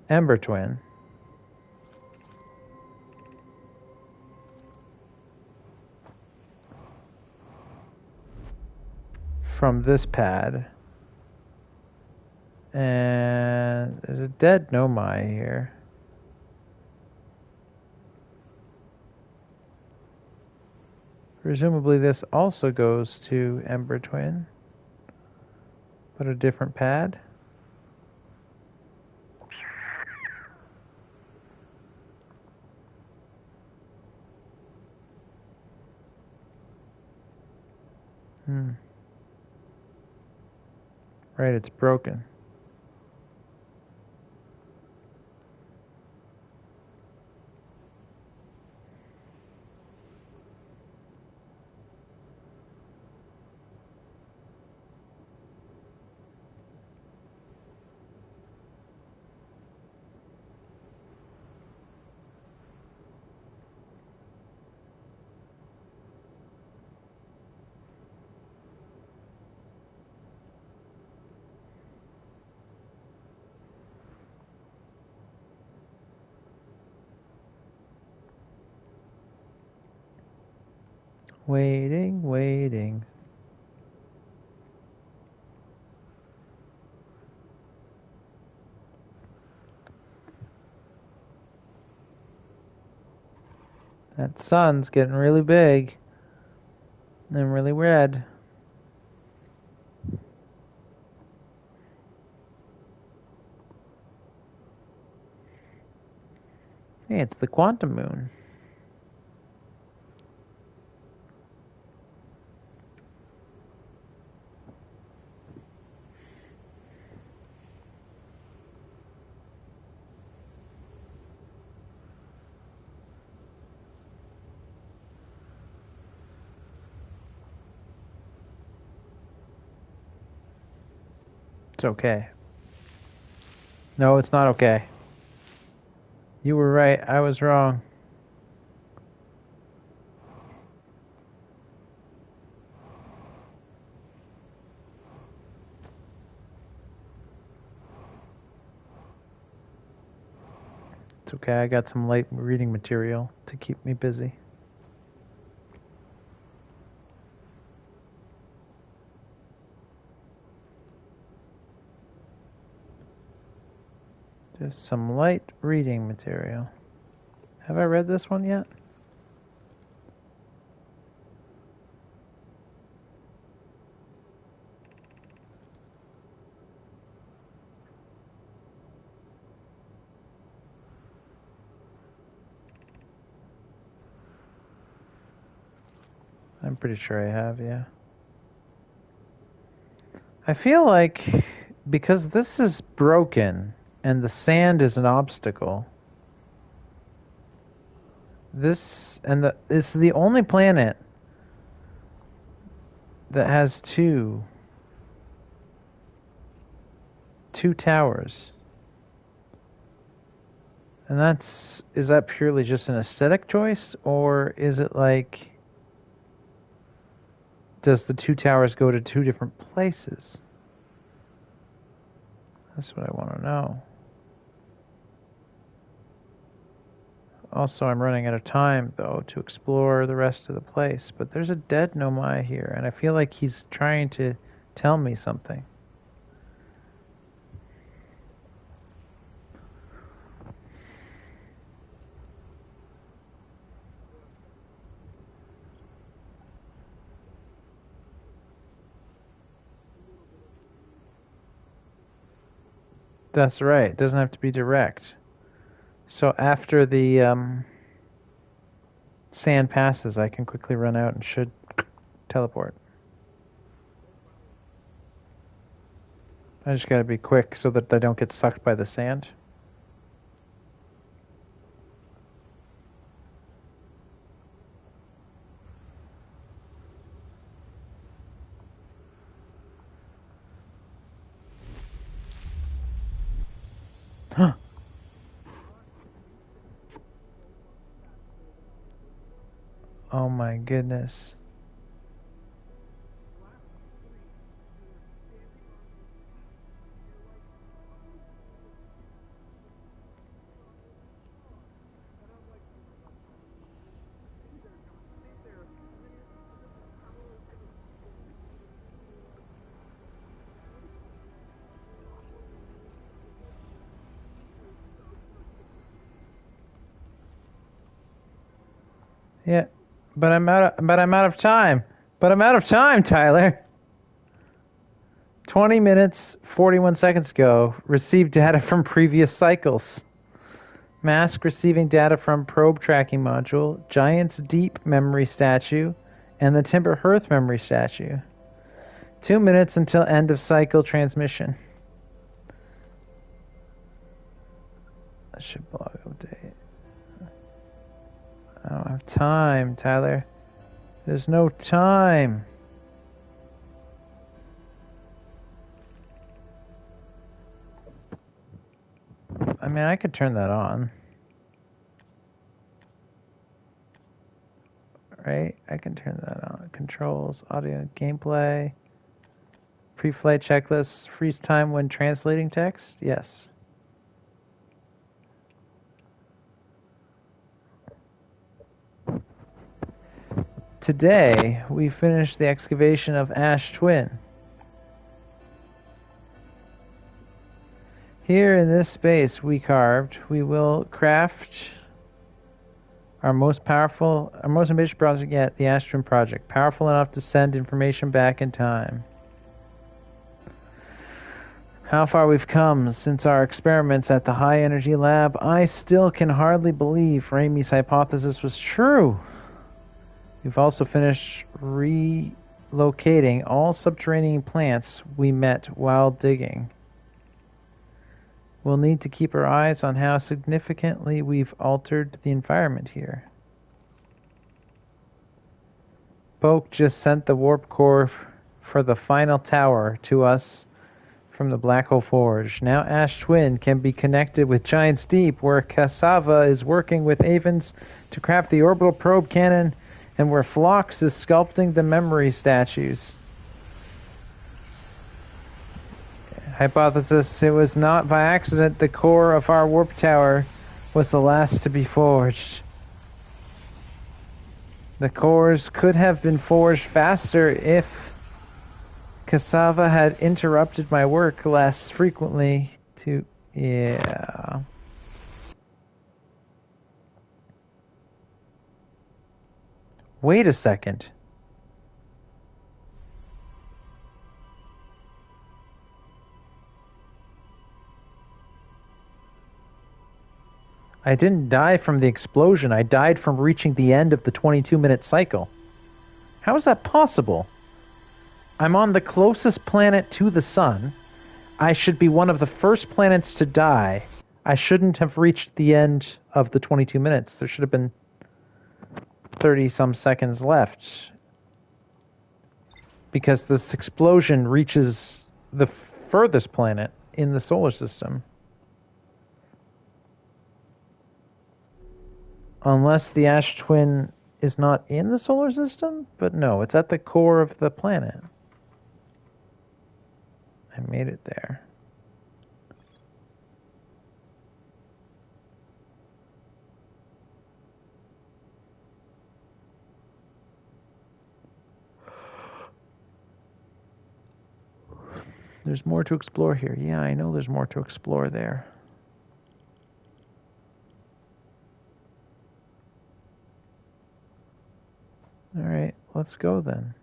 Ember Twin. From this pad. And there's a dead Nomai here. Presumably this also goes to Ember Twin, but a different pad. Right, it's broken. Waiting. That sun's getting really big and really red. Hey, it's the quantum moon. It's okay. No, it's not okay. You were right. I was wrong. It's okay. I got some light reading material to keep me busy. Just some light reading material. Have I read this one yet? I'm pretty sure I have, yeah. I feel like because this is broken and the sand is an obstacle, this is the only planet that has two towers. And is that purely just an aesthetic choice, or is it like, does the two towers go to two different places? That's what I want to know. Also, I'm running out of time, though, to explore the rest of the place. But there's a dead Nomai here, and I feel like he's trying to tell me something. That's right. It doesn't have to be direct. So after the sand passes, I can quickly run out and should teleport. I just gotta be quick so that I don't get sucked by the sand. Huh. Oh my goodness. Yeah, but I'm out of time. But I'm out of time, Tyler. 20 minutes, 41 seconds ago, received data from previous cycles. Mask receiving data from probe tracking module, Giant's Deep memory statue, and the Timber Hearth memory statue. 2 minutes until end of cycle transmission. I should blog update. I don't have time, Tyler. There's no time. I mean, I could turn that on. Right? I can turn that on. Controls, audio, gameplay, pre-flight checklist, freeze time when translating text. Yes. Today, we finished the excavation of Ash Twin. Here in this space we will craft our most ambitious project yet, the Ash Twin project, powerful enough to send information back in time. How far we've come since our experiments at the High Energy Lab, I still can hardly believe Ramey's hypothesis was true. We've also finished relocating all subterranean plants we met while digging. We'll need to keep our eyes on how significantly we've altered the environment here. Poke just sent the warp core for the final tower to us from the Black Hole Forge. Now Ash Twin can be connected with Giant's Deep, where Cassava is working with Avens to craft the orbital probe cannon, and where Phlox is sculpting the memory statues. Hypothesis: it was not by accident the core of our warp tower was the last to be forged. The cores could have been forged faster if Cassava had interrupted my work less frequently to... Yeah. Wait a second. I didn't die from the explosion. I died from reaching the end of the 22-minute cycle. How is that possible? I'm on the closest planet to the sun. I should be one of the first planets to die. I shouldn't have reached the end of the 22 minutes. There should have been 30-some seconds left. Because this explosion reaches the furthest planet in the solar system. Unless the Ash Twin is not in the solar system? But no, it's at the core of the planet. I made it there. There's more to explore here. Yeah, I know there's more to explore there. All right, let's go then.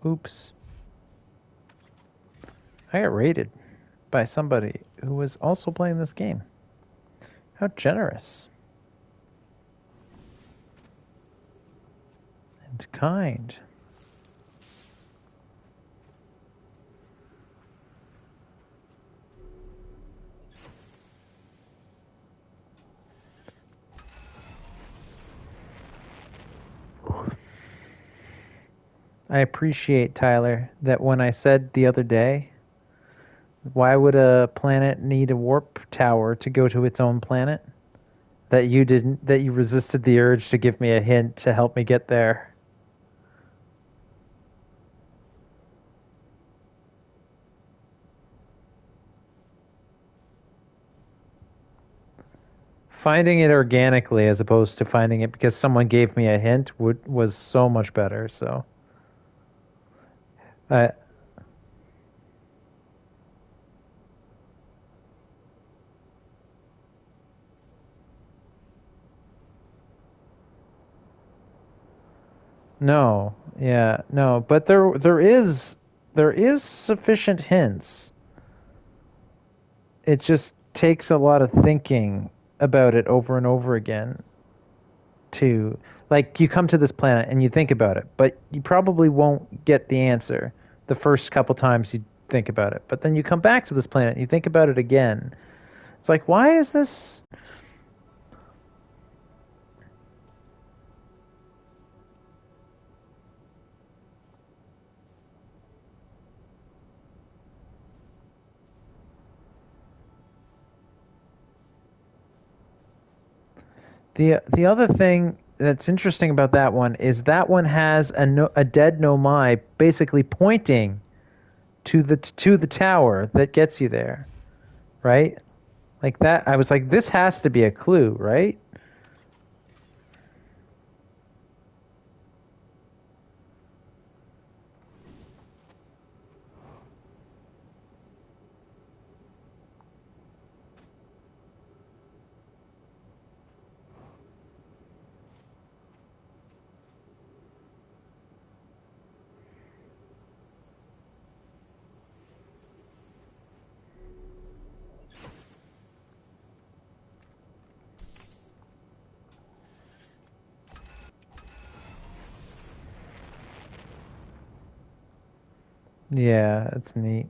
Oops. I got raided by somebody who was also playing this game. How generous. And kind. I appreciate, Tyler, that when I said the other day, why would a planet need a warp tower to go to its own planet? That you resisted the urge to give me a hint to help me get there. Finding it organically as opposed to finding it because someone gave me a hint was so much better, so... No, yeah, no, but there is sufficient hints. It just takes a lot of thinking about it over and over again to, like, you come to this planet and you think about it, but you probably won't get the answer the first couple times you think about it. But then you come back to this planet and you think about it again. It's like, why is this? The other thing that's interesting about that one is that one has a dead Nomai basically pointing to the tower that gets you there, right? Like that, I was like, this has to be a clue, right? Yeah, it's neat.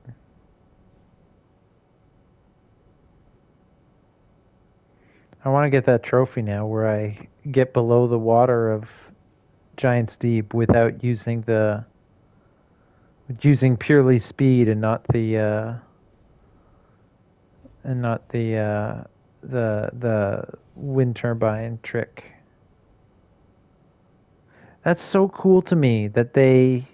I want to get that trophy now where I get below the water of Giant's Deep without using purely speed and not the wind turbine trick. That's so cool to me that they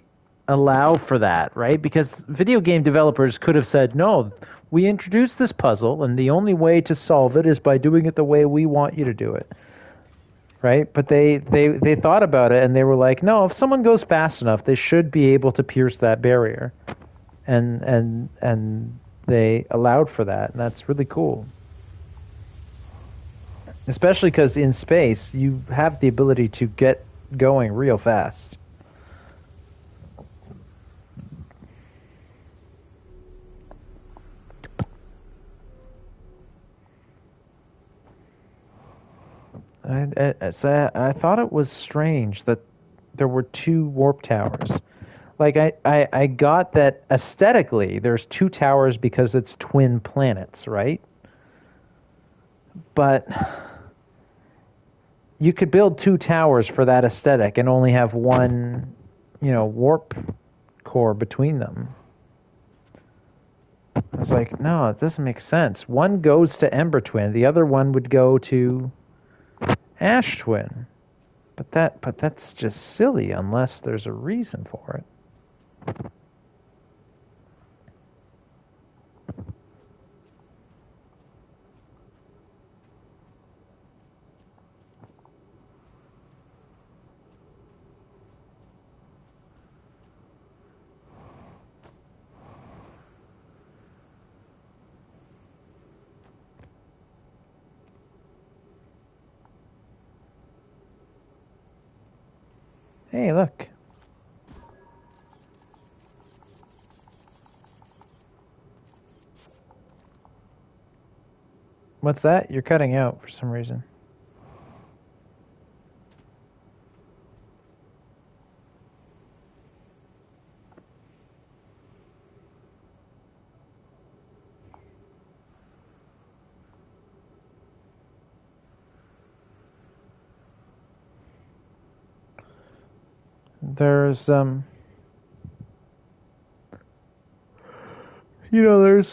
allow for that, right? Because video game developers could have said, "No, we introduced this puzzle and the only way to solve it is by doing it the way we want you to do it." Right? But they thought about it and they were like, "No, if someone goes fast enough, they should be able to pierce that barrier." And they allowed for that, and that's really cool. Especially because in space, you have the ability to get going real fast. I thought it was strange that there were two warp towers. Like I got that aesthetically, there's two towers because it's twin planets, right? But you could build two towers for that aesthetic and only have one, warp core between them. I was like, no, it doesn't make sense. One goes to Ember Twin, the other one would go to Ash Twin. But that's just silly unless there's a reason for it. Hey, look. What's that? You're cutting out for some reason. There's there's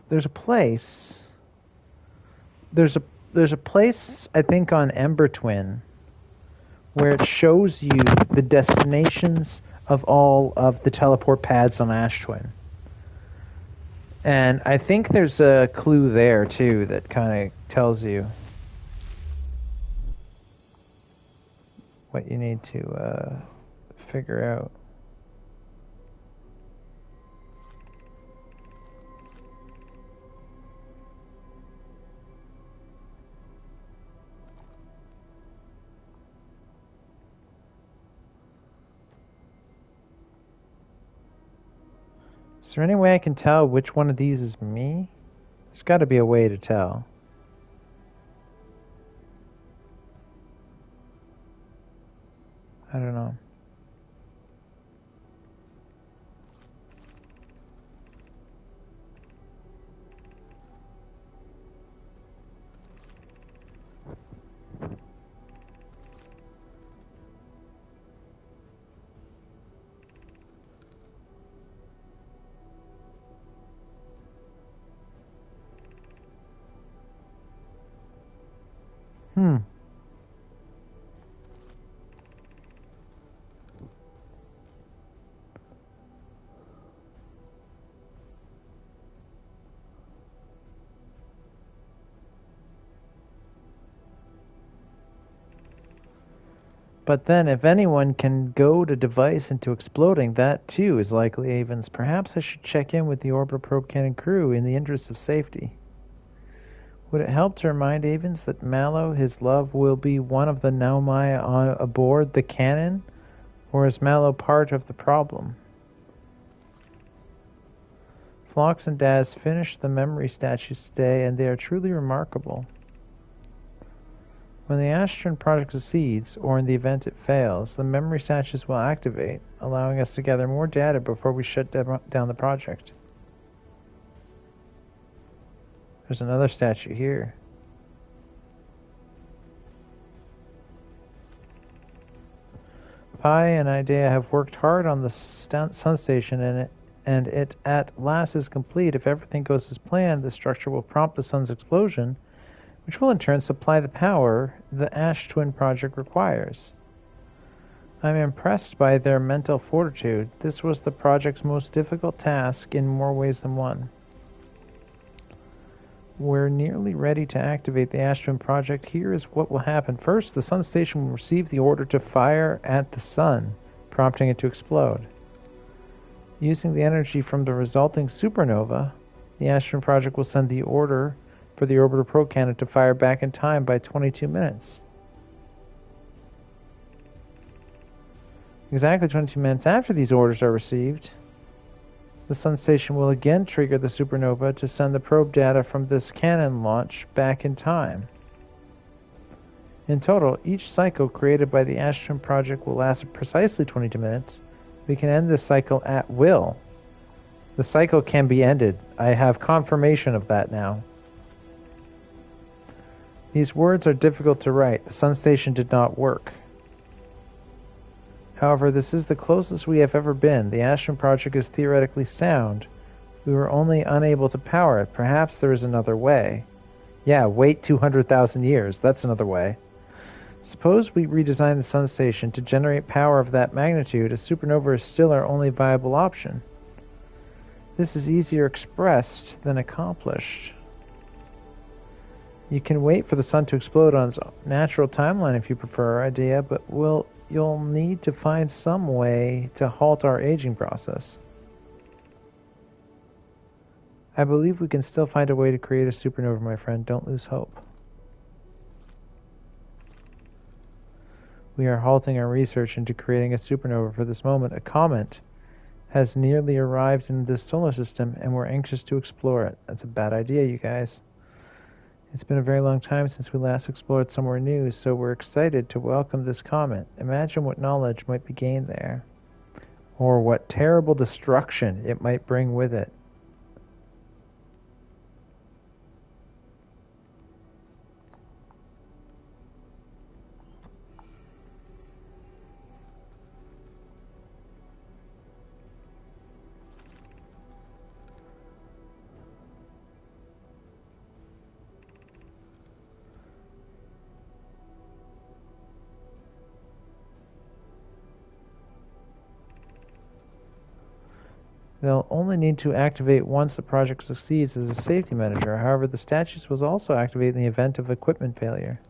there's a place there's a place I think on Ember Twin where it shows you the destinations of all of the teleport pads on Ash Twin. And I think there's a clue there too that kind of tells you what you need to figure out. Is there any way I can tell which one of these is me? There's got to be a way to tell. I don't know. Hmm. But then, if anyone can goad a device into exploding, that too is likely Avens. Perhaps I should check in with the Orbital Probe Cannon crew in the interest of safety. Would it help to remind Avens that Mallow, his love, will be one of the Naumai aboard the cannon? Or is Mallow part of the problem? Phlox and Daz finished the memory statues today, and they are truly remarkable. When the Astron project succeeds, or in the event it fails, the memory statues will activate, allowing us to gather more data before we shut down the project. There's another statue here. Pi and Idea have worked hard on the sun station, and it at last is complete. If everything goes as planned, the structure will prompt the sun's explosion, which will in turn supply the power the Ash Twin project requires. I'm impressed by their mental fortitude. This was the project's most difficult task in more ways than one. We're nearly ready to activate the Ash Twin project. Here is what will happen. First, the sun station will receive the order to fire at the sun, prompting it to explode. Using the energy from the resulting supernova, the Ash Twin project will send the order for the orbiter probe cannon to fire back in time by 22 minutes. Exactly 22 minutes after these orders are received, the sun station will again trigger the supernova to send the probe data from this cannon launch back in time. In total, each cycle created by the Astron project will last precisely 22 minutes. We can end this cycle at will. The cycle can be ended. I have confirmation of that now. These words are difficult to write. The sun station did not work. However, this is the closest we have ever been. The Astron project is theoretically sound. We were only unable to power it. Perhaps there is another way. Yeah, wait 200,000 years. That's another way. Suppose we redesign the sun station to generate power of that magnitude. A supernova is still our only viable option. This is easier expressed than accomplished. You can wait for the sun to explode on its natural timeline if you prefer, Idea, but you'll need to find some way to halt our aging process. I believe we can still find a way to create a supernova, my friend. Don't lose hope. We are halting our research into creating a supernova for this moment. A comet has nearly arrived in this solar system, and we're anxious to explore it. That's a bad idea, you guys. It's been a very long time since we last explored somewhere new, so we're excited to welcome this comet. Imagine what knowledge might be gained there, or what terrible destruction it might bring with it. They'll only need to activate once the project succeeds as a safety measure. However, the statues will also activate in the event of equipment failure.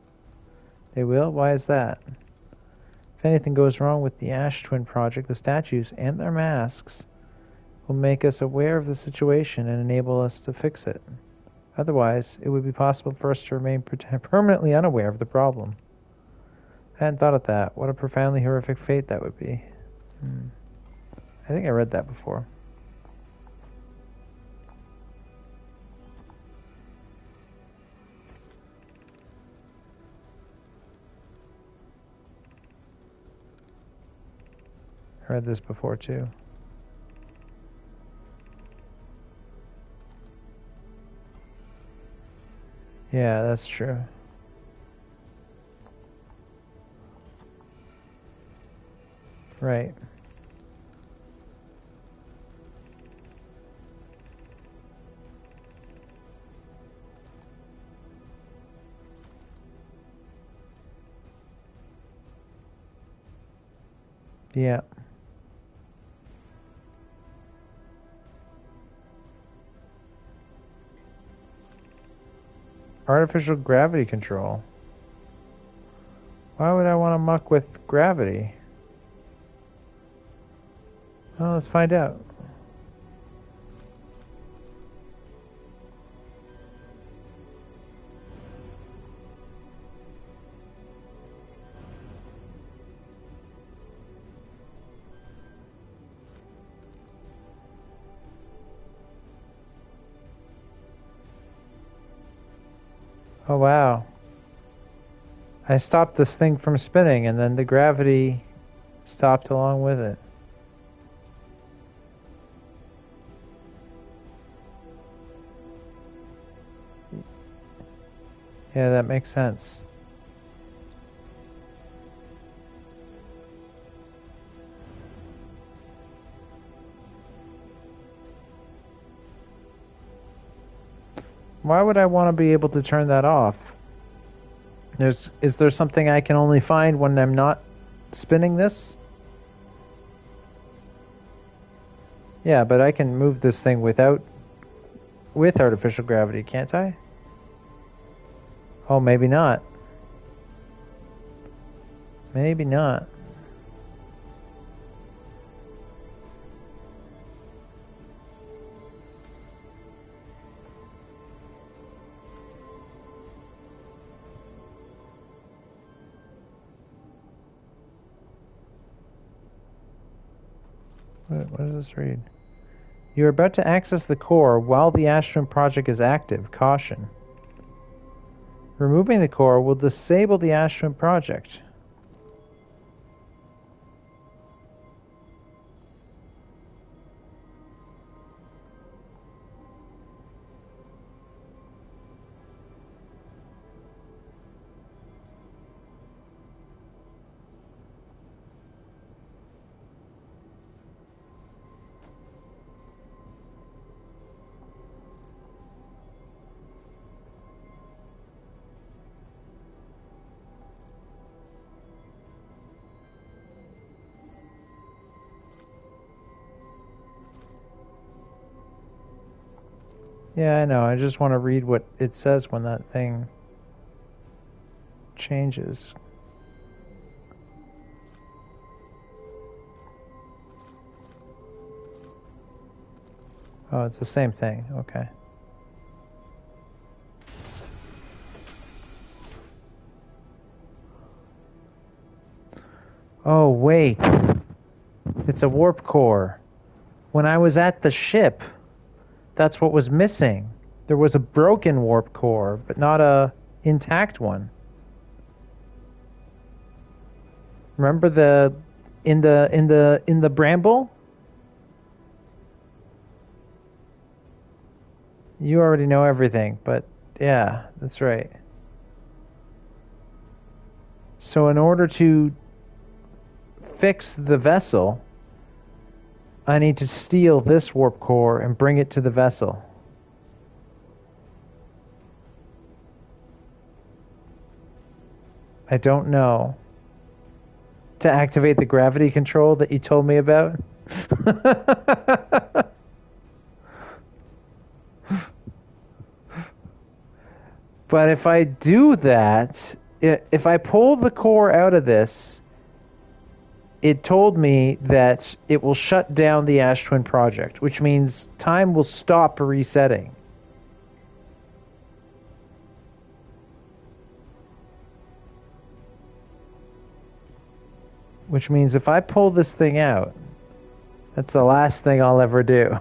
They will? Why is that? If anything goes wrong with the Ash Twin project, the statues and their masks will make us aware of the situation and enable us to fix it. Otherwise, it would be possible for us to remain permanently unaware of the problem. I hadn't thought of that. What a profoundly horrific fate that would be. I think I read that before. I read this before too. Yeah, that's true. Right. Yeah. Artificial gravity control. Why would I want to muck with gravity? Well, let's find out. Oh, wow. I stopped this thing from spinning, and then the gravity stopped along with it. Yeah, that makes sense. Why would I want to be able to turn that off? Is there something I can only find when I'm not spinning this? Yeah, but I can move this thing with artificial gravity, can't I? Oh, maybe not. Maybe not. What does this read? You are about to access the core while the Astrum project is active. Caution. Removing the core will disable the Astrum project. Yeah, I know. I just want to read what it says when that thing changes. Oh, it's the same thing. Okay. Oh, wait. It's a warp core. When I was at the ship, that's what was missing. There was a broken warp core, but not a intact one. Remember in the bramble? You already know everything, but yeah, that's right. So in order to fix the vessel, I need to steal this warp core and bring it to the vessel. I don't know. To activate the gravity control that you told me about? But if I do that, if I pull the core out of this, it told me that it will shut down the Ash Twin project, which means time will stop resetting. Which means if I pull this thing out, that's the last thing I'll ever do.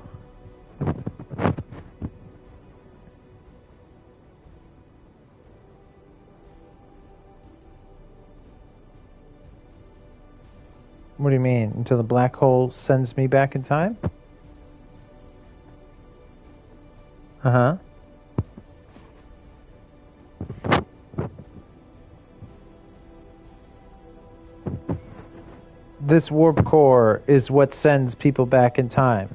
What do you mean? Until the black hole sends me back in time? Uh-huh. This warp core is what sends people back in time.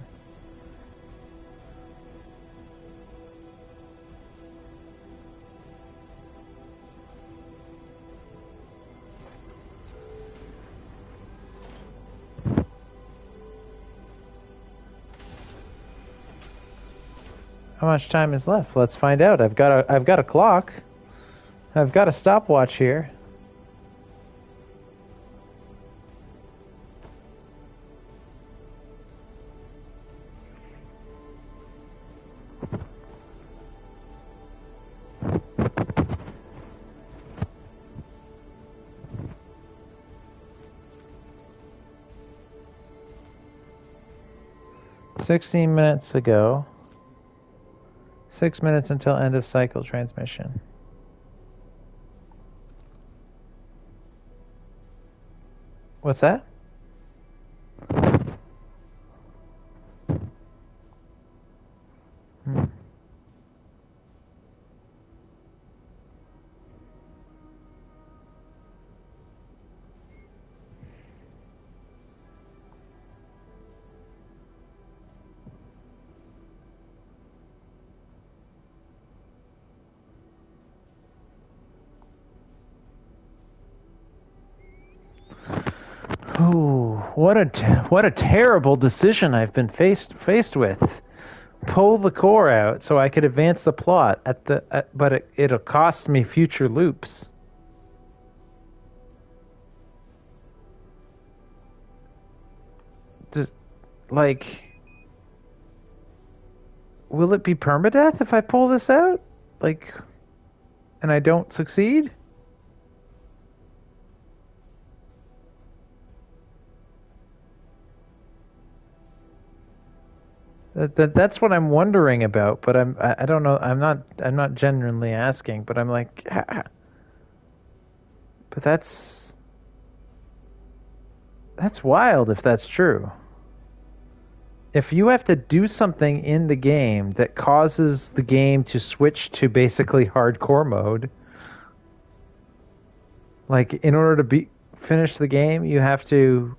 How much time is left? Let's find out. I've got a clock. I've got a stopwatch here. "16 minutes ago. 6 minutes until end of cycle transmission." What's that? Hmm. Ooh, what a terrible decision I've been faced with. Pull the core out so I could advance the plot but it'll cost me future loops. Just like, will it be permadeath if I pull this out? Like, and I don't succeed? That's what I'm wondering about, but I don't know. I'm not genuinely asking, but I'm like, but that's wild if that's true. If you have to do something in the game that causes the game to switch to basically hardcore mode, like in order to finish the game, you have to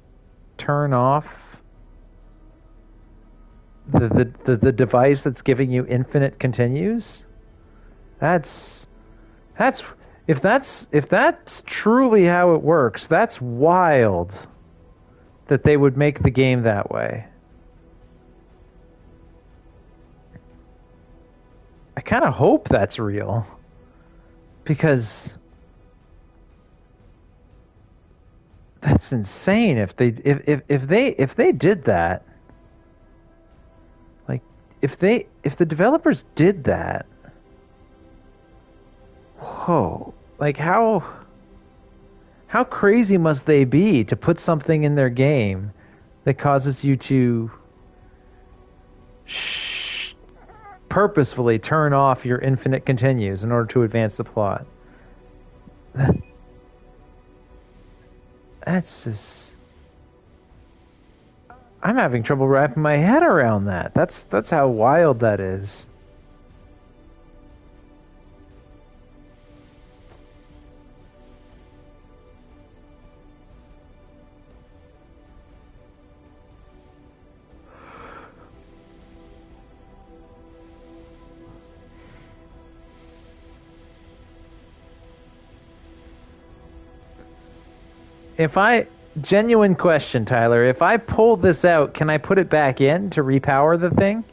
turn off the device that's giving you infinite continues. That's that's if that's truly how it works, that's wild that they would make the game that way. I kind of hope that's real because that's insane if they did that. Like if the developers did that, whoa, like how crazy must they be to put something in their game that causes you to purposefully turn off your infinite continues in order to advance the plot? That's just, I'm having trouble wrapping my head around that. That's how wild that is. If I Genuine question, Tyler, if I pull this out, can I put it back in to repower the thing?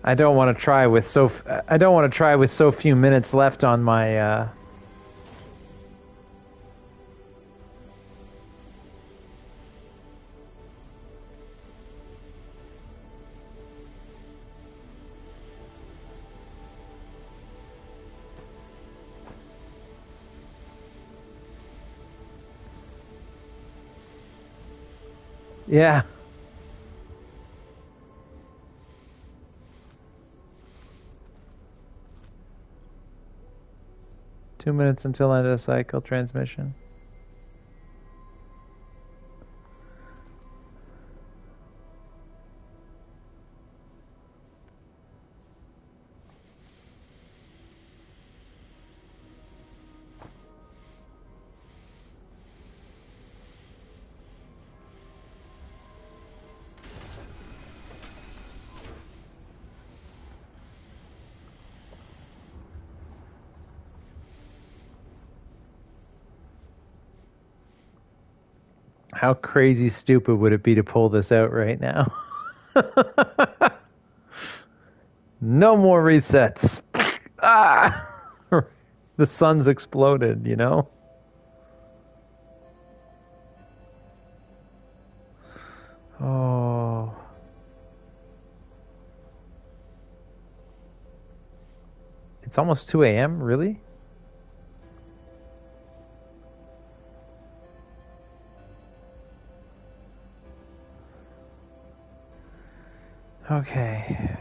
I don't want to try with so few minutes left on my yeah. 2 minutes until end of cycle transmission. How crazy stupid would it be to pull this out right now? No more resets. Ah! The sun's exploded, you know? Oh. It's almost 2 a.m., really? Okay.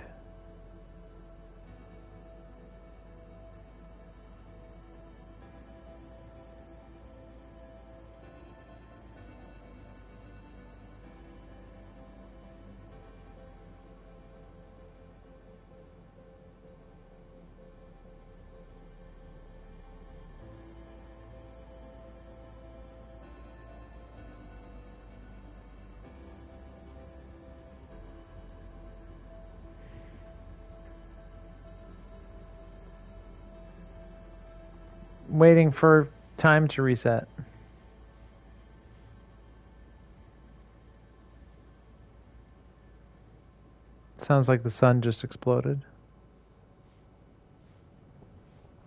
waiting for time to reset. Sounds like the sun just exploded.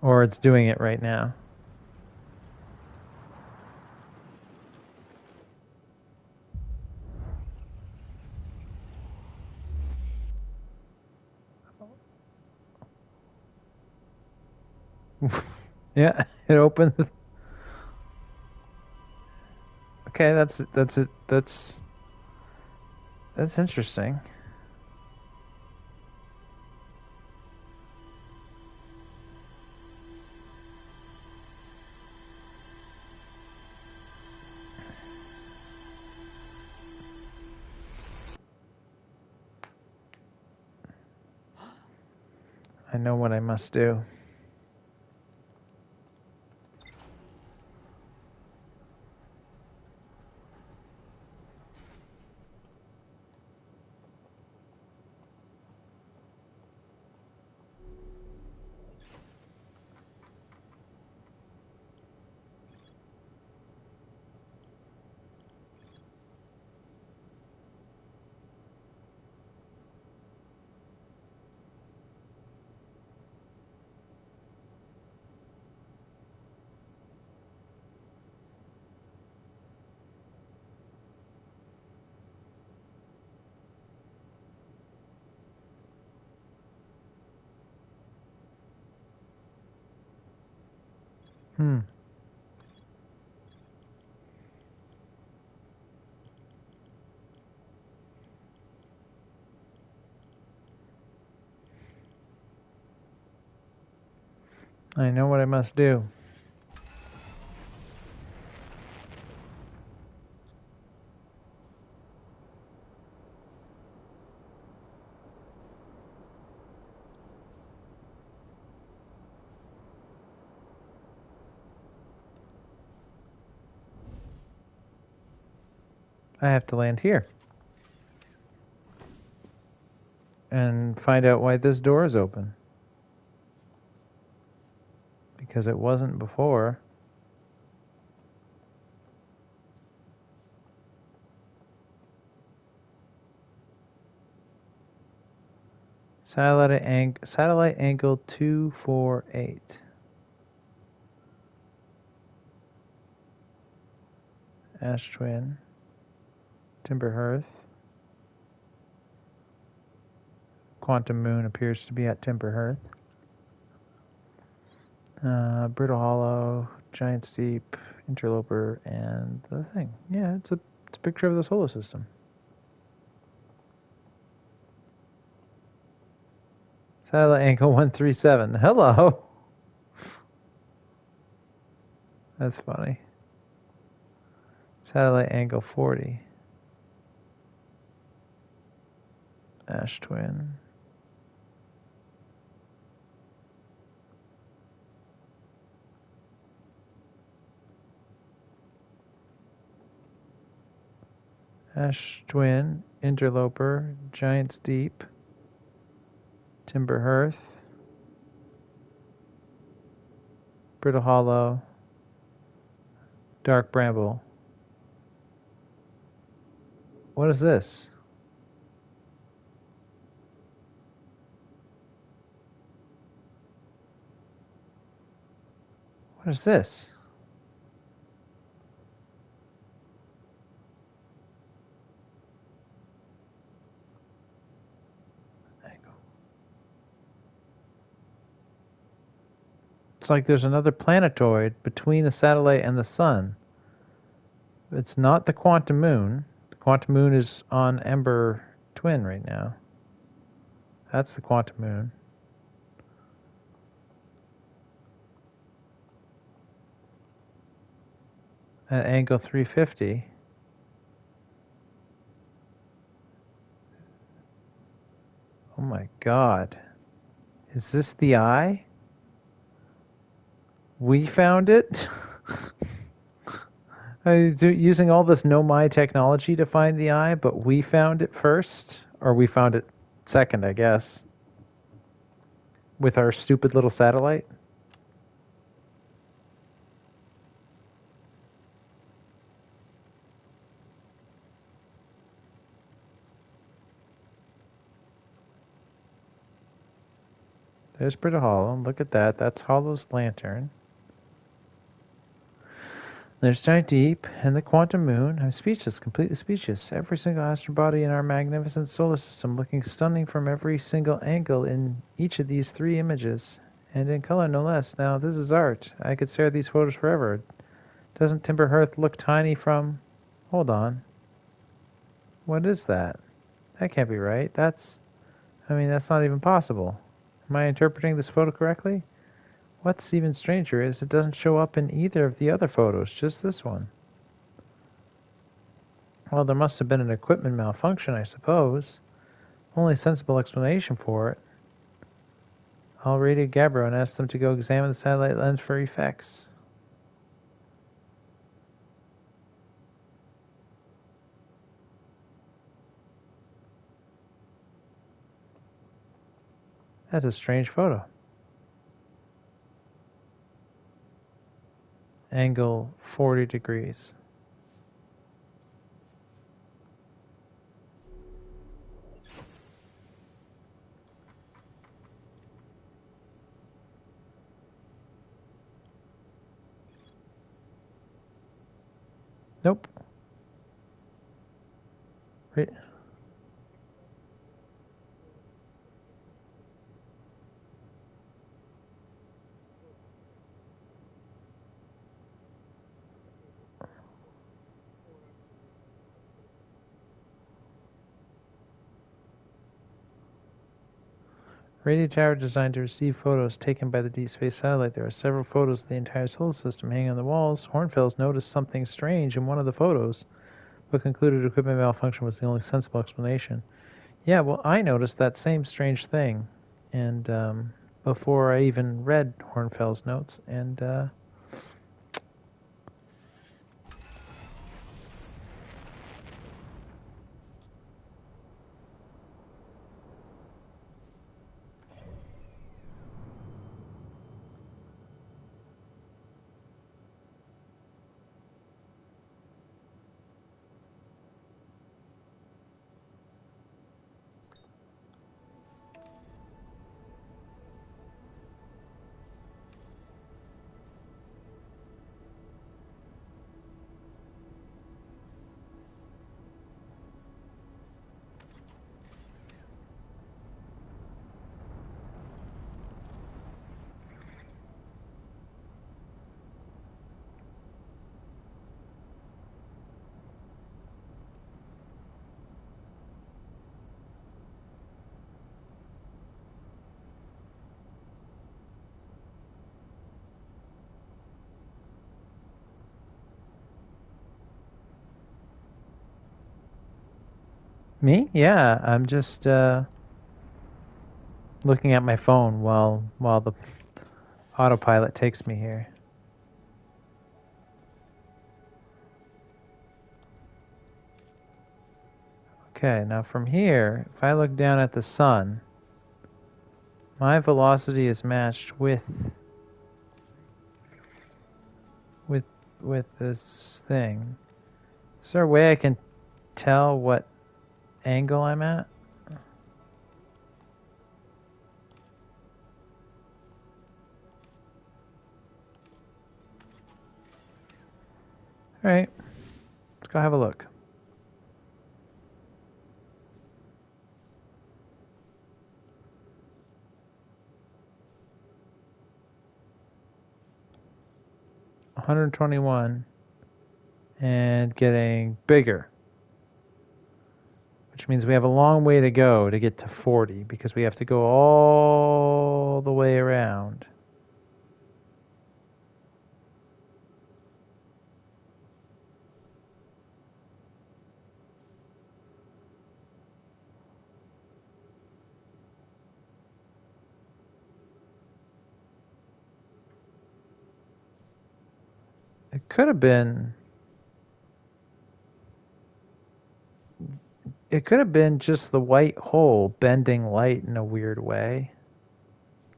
Or it's doing it right now. Yeah, it opened. Okay, that's interesting. I know what I must do. I know what I must do. I have to land here. And find out why this door is open. Because it wasn't before. Satellite angle 248. Ash Twin. Timber Hearth. Quantum Moon appears to be at Timber Hearth. Brittle Hollow, Giant Steep, Interloper, and the thing. Yeah, it's a picture of the solar system. Satellite angle 137. Hello. That's funny. Satellite angle 40. Ash Twin. Ash Twin, Interloper, Giant Steep, Timber Hearth, Brittle Hollow, Dark Bramble. What is this? What is this? It's like there's another planetoid between the satellite and the sun. It's not the Quantum Moon. The Quantum Moon is on Ember Twin right now. That's the Quantum Moon. At angle 350. Oh my god. Is this the eye? We found it? Using all this Nomai technology to find the eye, but we found it first? Or we found it second, I guess. With our stupid little satellite? There's Brittle Hollow. Look at that. That's Hollow's lantern. There's Giant Deep and the Quantum Moon. I'm speechless, completely speechless. Every single astral body in our magnificent solar system looking stunning from every single angle in each of these 3 images. And in color, no less. Now, this is art. I could stare at these photos forever. Doesn't Timber Hearth look tiny from... Hold on. What is that? That can't be right. That's not even possible. Am I interpreting this photo correctly? What's even stranger is it doesn't show up in either of the other photos, just this one. Well, there must have been an equipment malfunction, I suppose. Only sensible explanation for it. I'll radio Gabbro and ask them to go examine the satellite lens for effects. That's a strange photo. Angle 40 degrees. Nope. Right. Radio tower designed to receive photos taken by the deep space satellite. There are several photos of the entire solar system hanging on the walls. Hornfels noticed something strange in one of the photos, but concluded equipment malfunction was the only sensible explanation. Yeah, well, I noticed that same strange thing, and before I even read Hornfels' notes, and me? Yeah, I'm just looking at my phone while the autopilot takes me here. Okay, now from here, if I look down at the sun, my velocity is matched with this thing. Is there a way I can tell what angle I'm at? All right, let's go have a look. $121 and getting bigger, which means we have a long way to go to get to 40 because we have to go all the way around. It could have been just the white hole bending light in a weird way.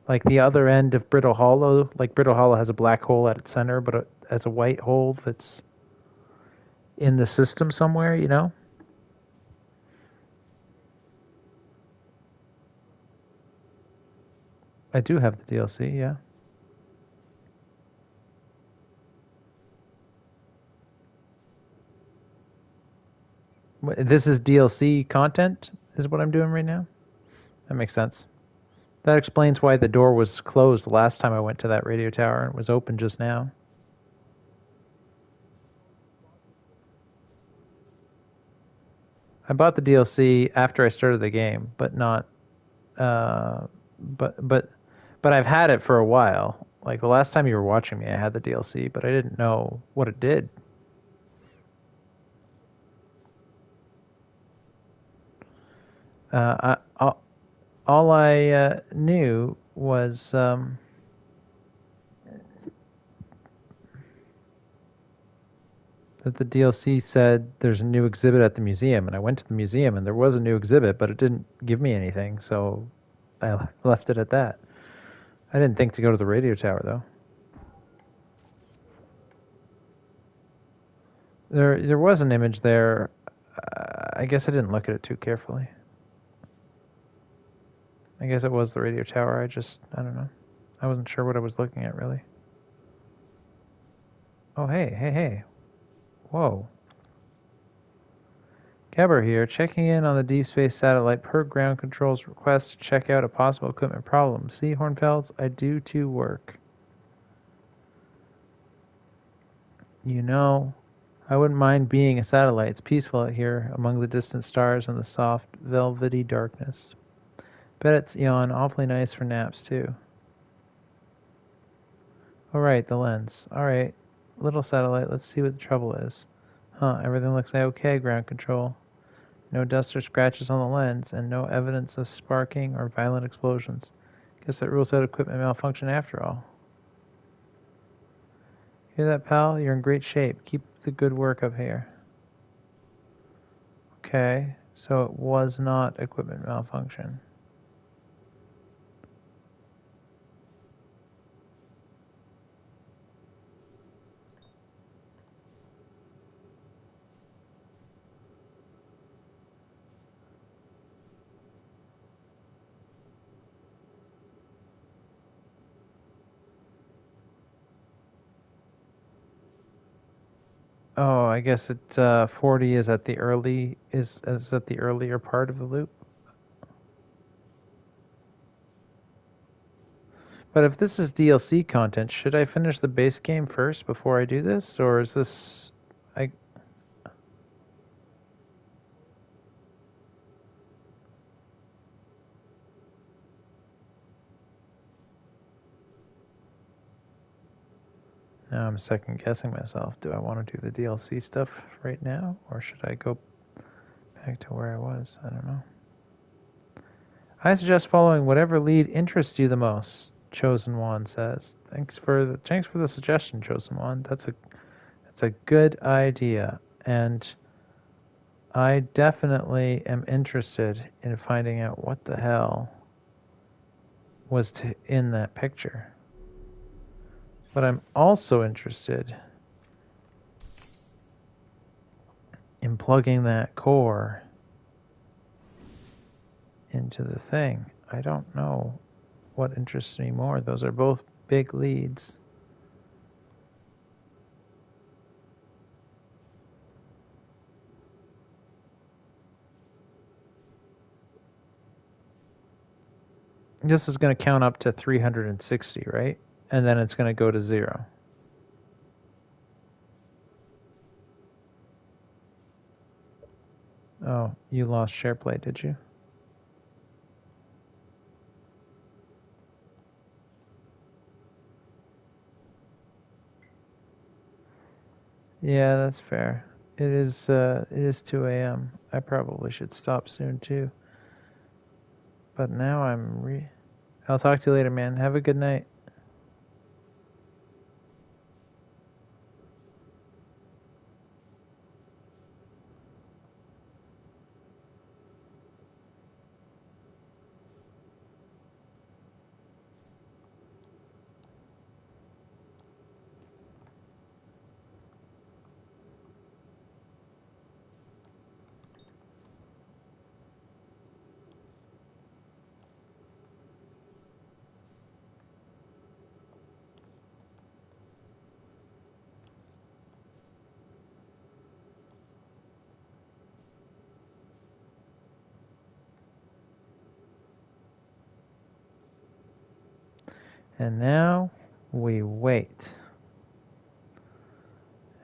Like the other end of Brittle Hollow, like Brittle Hollow has a black hole at its center, but it has a white hole that's in the system somewhere, you know? I do have the DLC, yeah. This is DLC content, is what I'm doing right now? That makes sense. That explains why the door was closed the last time I went to that radio tower and it was open just now. I bought the DLC after I started the game, but not but I've had it for a while. Like the last time you were watching me, I had the DLC, but I didn't know what it did. All I knew was that the DLC said there's a new exhibit at the museum, and I went to the museum and there was a new exhibit, but it didn't give me anything, so I left it at that. I didn't think to go to the radio tower though. There was an image there. I guess I didn't look at it too carefully. I guess it was the radio tower. I don't know. I wasn't sure what I was looking at really. Oh, hey. Whoa. Keber here, checking in on the Deep Space Satellite per ground control's request to check out a possible equipment problem. See, Hornfels, I do too work. You know, I wouldn't mind being a satellite. It's peaceful out here among the distant stars and the soft, velvety darkness. Bet it's awfully nice for naps too. Alright, the lens. Alright, little satellite, let's see what the trouble is. Huh, everything looks okay, ground control. No dust or scratches on the lens, and no evidence of sparking or violent explosions. Guess that rules out equipment malfunction after all. Hear that, pal? You're in great shape. Keep the good work up here. Okay, so it was not equipment malfunction. Oh, I guess it 40 is at the earlier part of the loop. But if this is DLC content, should I finish the base game first before I do this, or is this Now I'm second guessing myself. Do I want to do the DLC stuff right now, or should I go back to where I was? I don't know. I suggest following whatever lead interests you the most, Chosen One says. Thanks for the suggestion, Chosen One. That's a good idea, and I definitely am interested in finding out what the hell was in that picture. But I'm also interested in plugging that core into the thing. I don't know what interests me more. Those are both big leads. This is going to count up to 360, right? And then it's going to go to 0. Oh, you lost SharePlay, did you? Yeah, that's fair. It is 2 a.m. I probably should stop soon too. But now I'll talk to you later, man. Have a good night. And now we wait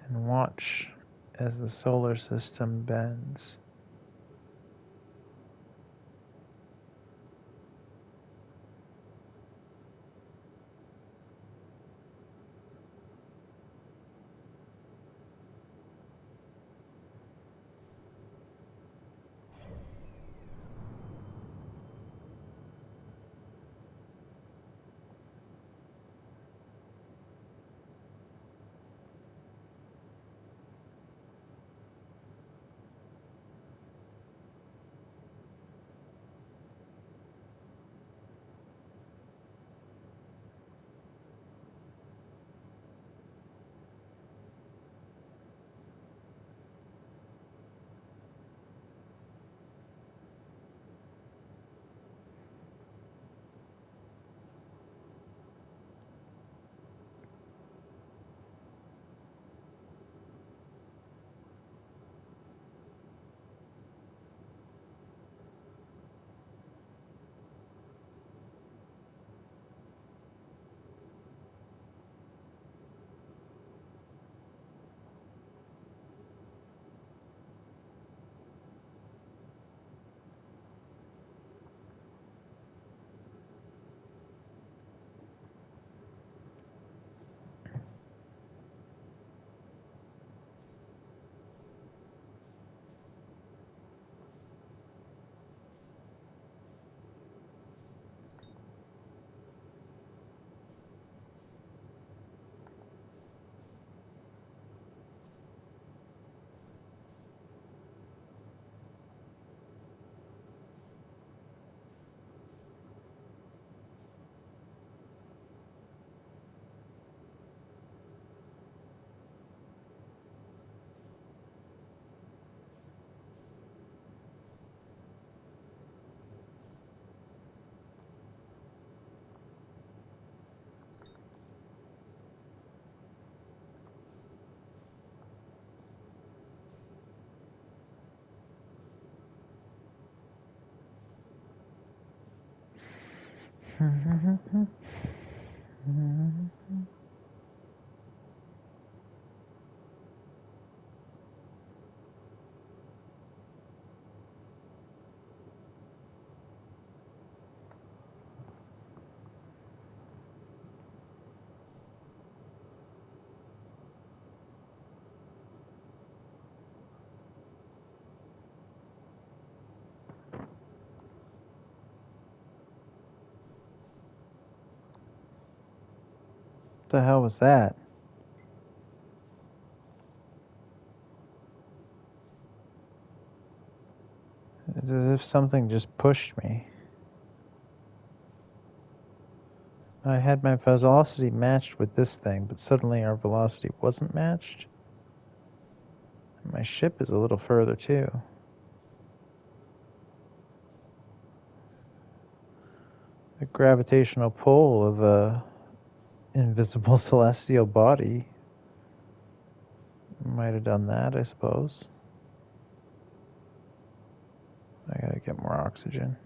and watch as the solar system bends. What the hell was that? It's as if something just pushed me. I had my velocity matched with this thing, but suddenly our velocity wasn't matched. My ship is a little further too. The gravitational pull of a invisible celestial body might have done that, I suppose. I gotta get more oxygen.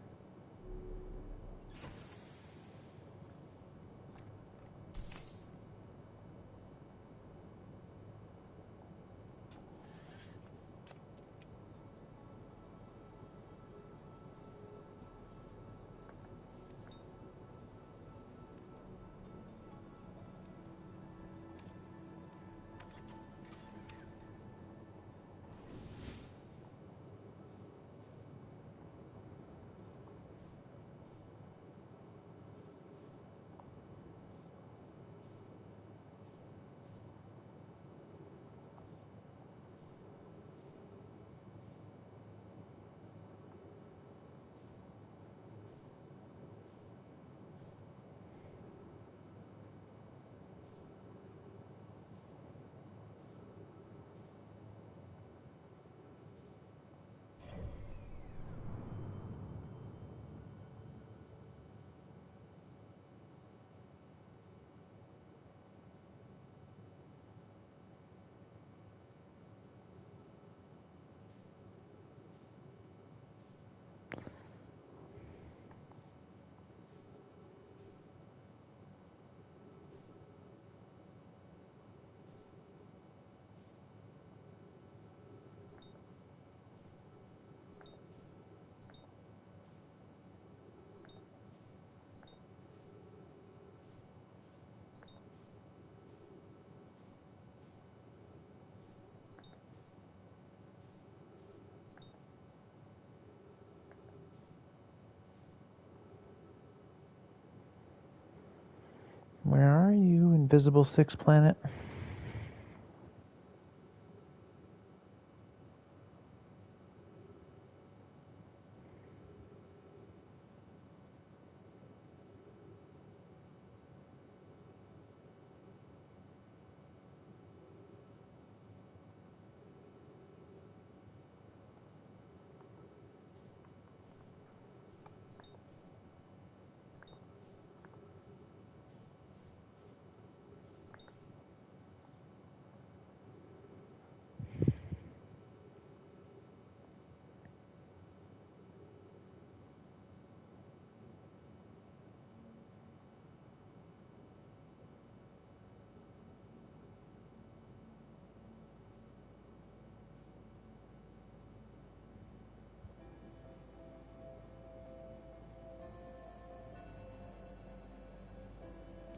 invisible sixth planet.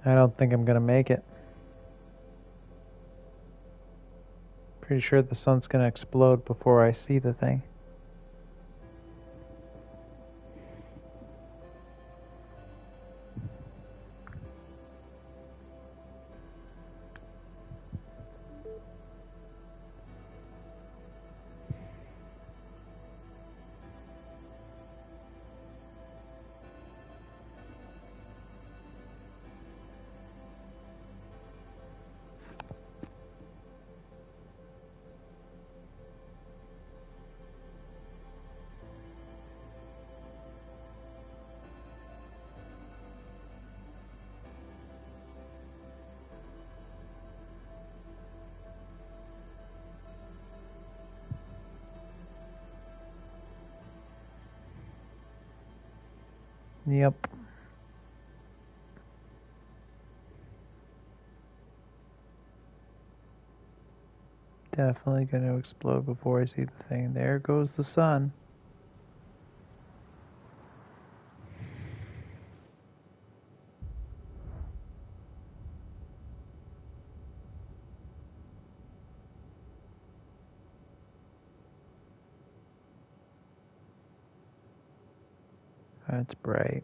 I don't think I'm gonna make it. Pretty sure the sun's gonna explode before I see the thing. Yep. Definitely gonna explode before I see the thing. There goes the sun. That's bright.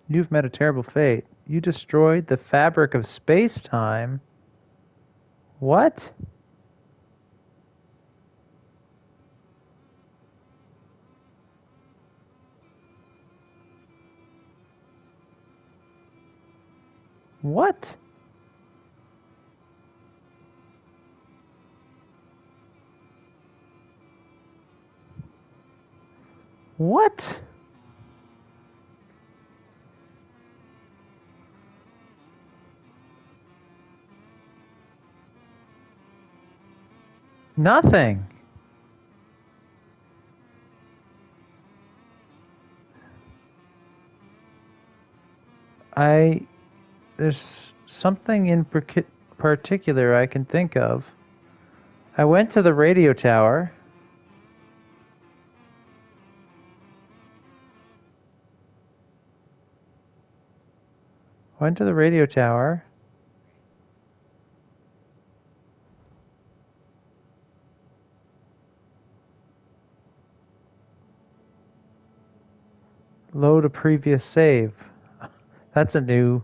You've met a terrible fate. You destroyed the fabric of space-time. What? What? What? Nothing. There's something in particular I can think of. I went to the radio tower. Went to the radio tower. Load a previous save. That's a new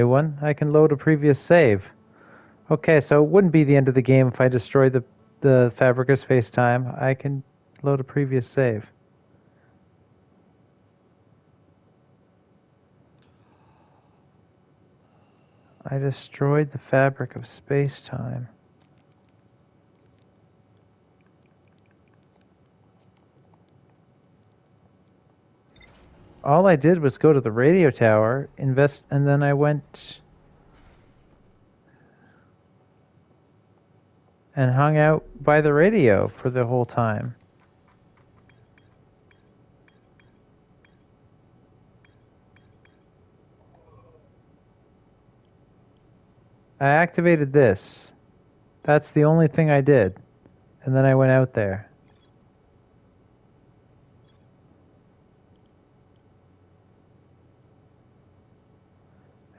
one. I can load a previous save. Okay, so it wouldn't be the end of the game if I destroy the fabric of space-time. I can load a previous save. I destroyed the fabric of space-time. All I did was go to the radio tower, invest, and then I went and hung out by the radio for the whole time. I activated this. That's the only thing I did. And then I went out there.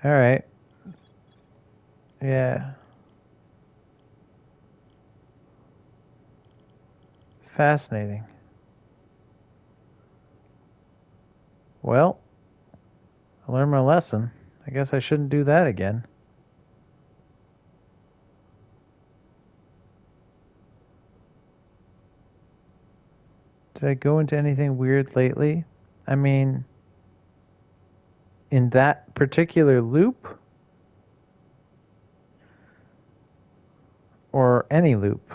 All right. Yeah. Fascinating. Well, I learned my lesson. I guess I shouldn't do that again. Did I go into anything weird lately? I mean, in that particular loop? Or any loop?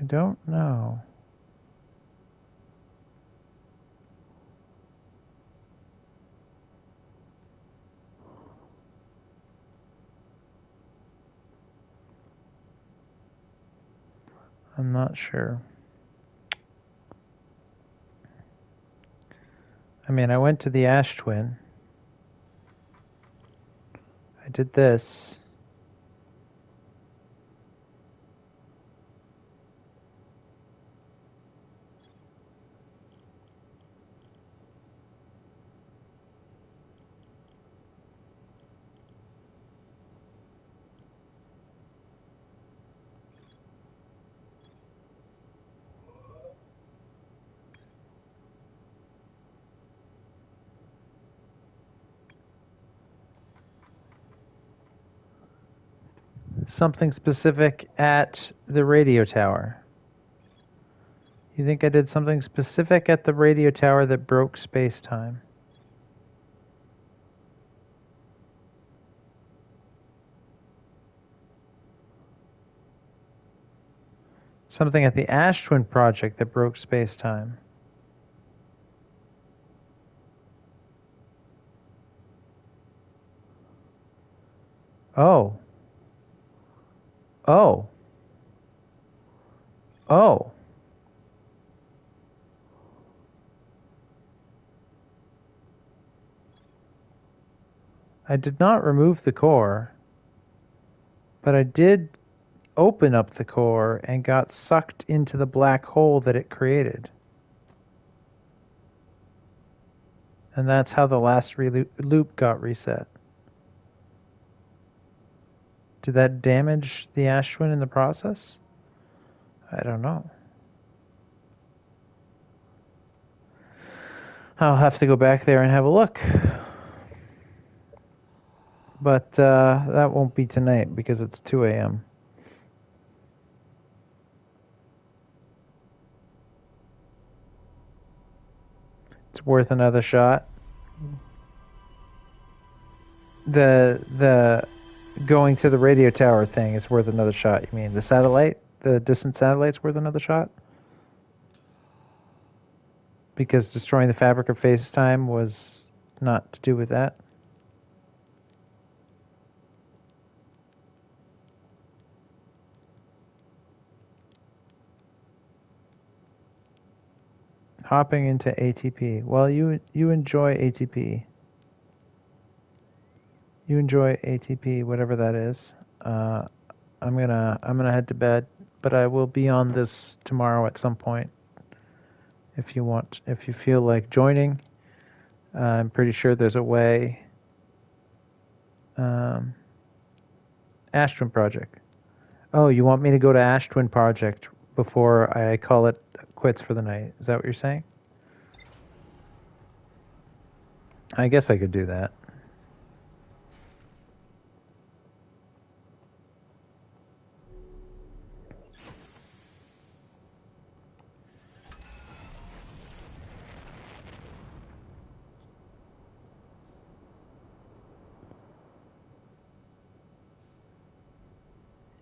I don't know. I'm not sure. I mean, I went to the Ash Twin. I did this. Something specific at the radio tower. You think I did something specific at the radio tower that broke space-time? Something at the Ash Twin project that broke space-time. Oh. Oh. Oh. I did not remove the core, but I did open up the core and got sucked into the black hole that it created. And that's how the last loop got reset. Did that damage the Ash Twin in the process? I don't know. I'll have to go back there and have a look. But that won't be tonight because it's 2 a.m. It's worth another shot. The going to the radio tower thing is worth another shot. You mean the satellite? The distant satellite's worth another shot? Because destroying the fabric of space-time was not to do with that? Hopping into ATP. Well, you enjoy ATP. You enjoy ATP, whatever that is. I'm gonna head to bed, but I will be on this tomorrow at some point. If you feel like joining, I'm pretty sure there's a way. Ash Twin Project. Oh, you want me to go to Ash Twin Project before I call it quits for the night? Is that what you're saying? I guess I could do that.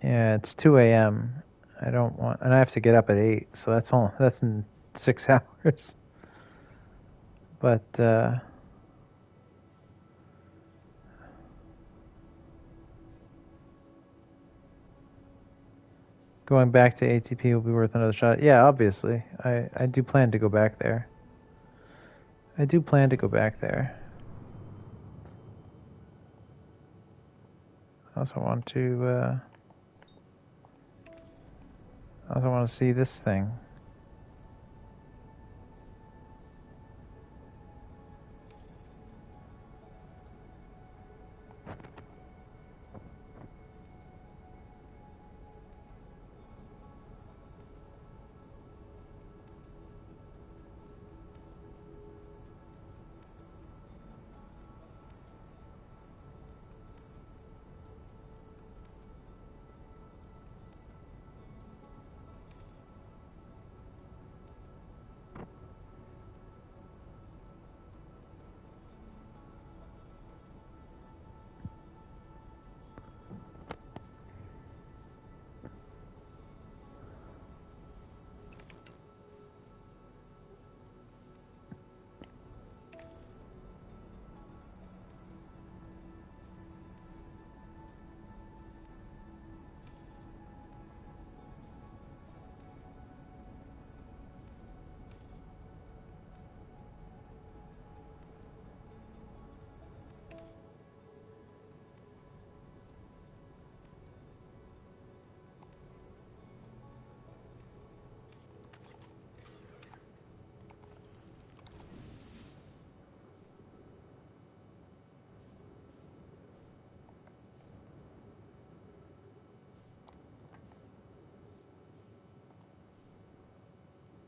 Yeah, it's 2 a.m. I don't want, and I have to get up at 8, so that's in 6 hours. But going back to ATP will be worth another shot. Yeah, obviously. I do plan to go back there. I do plan to go back there. I also want to see this thing.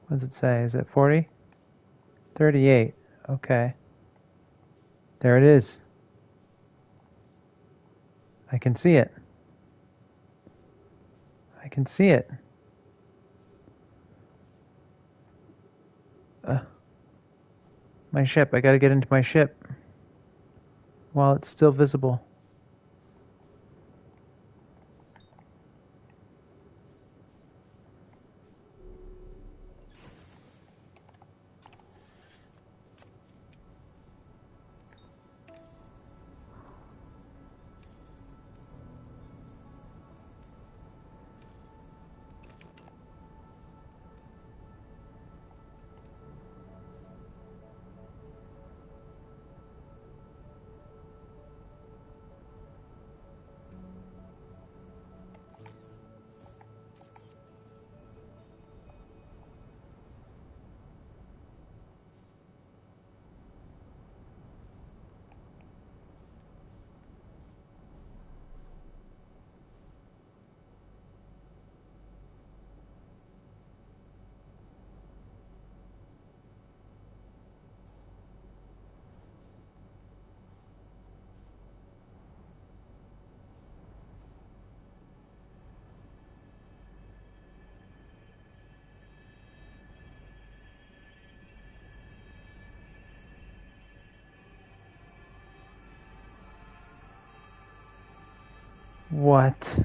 What does it say? Is it 40? 38. Okay. There it is. I can see it. I can see it. My ship. I gotta get into my ship while it's still visible. What?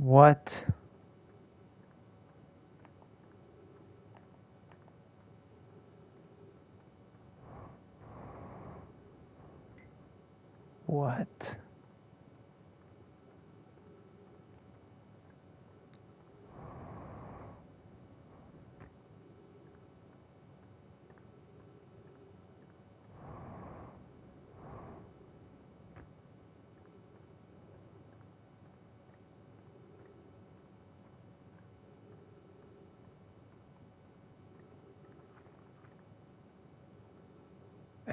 What? What?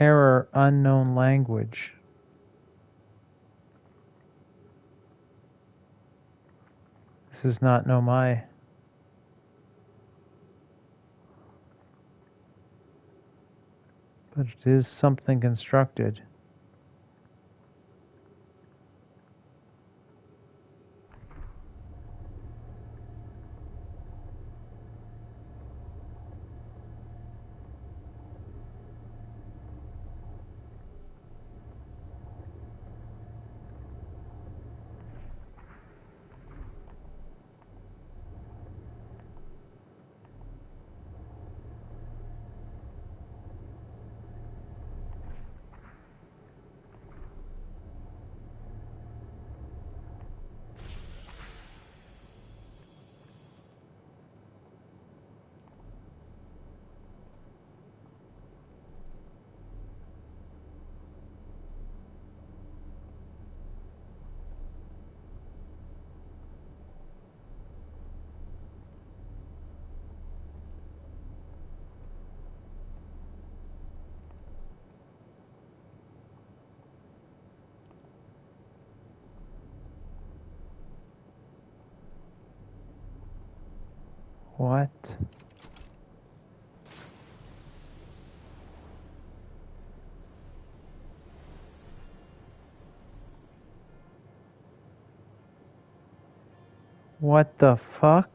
Error, unknown language. This is not Nomai. But it is something constructed. What? What the fuck?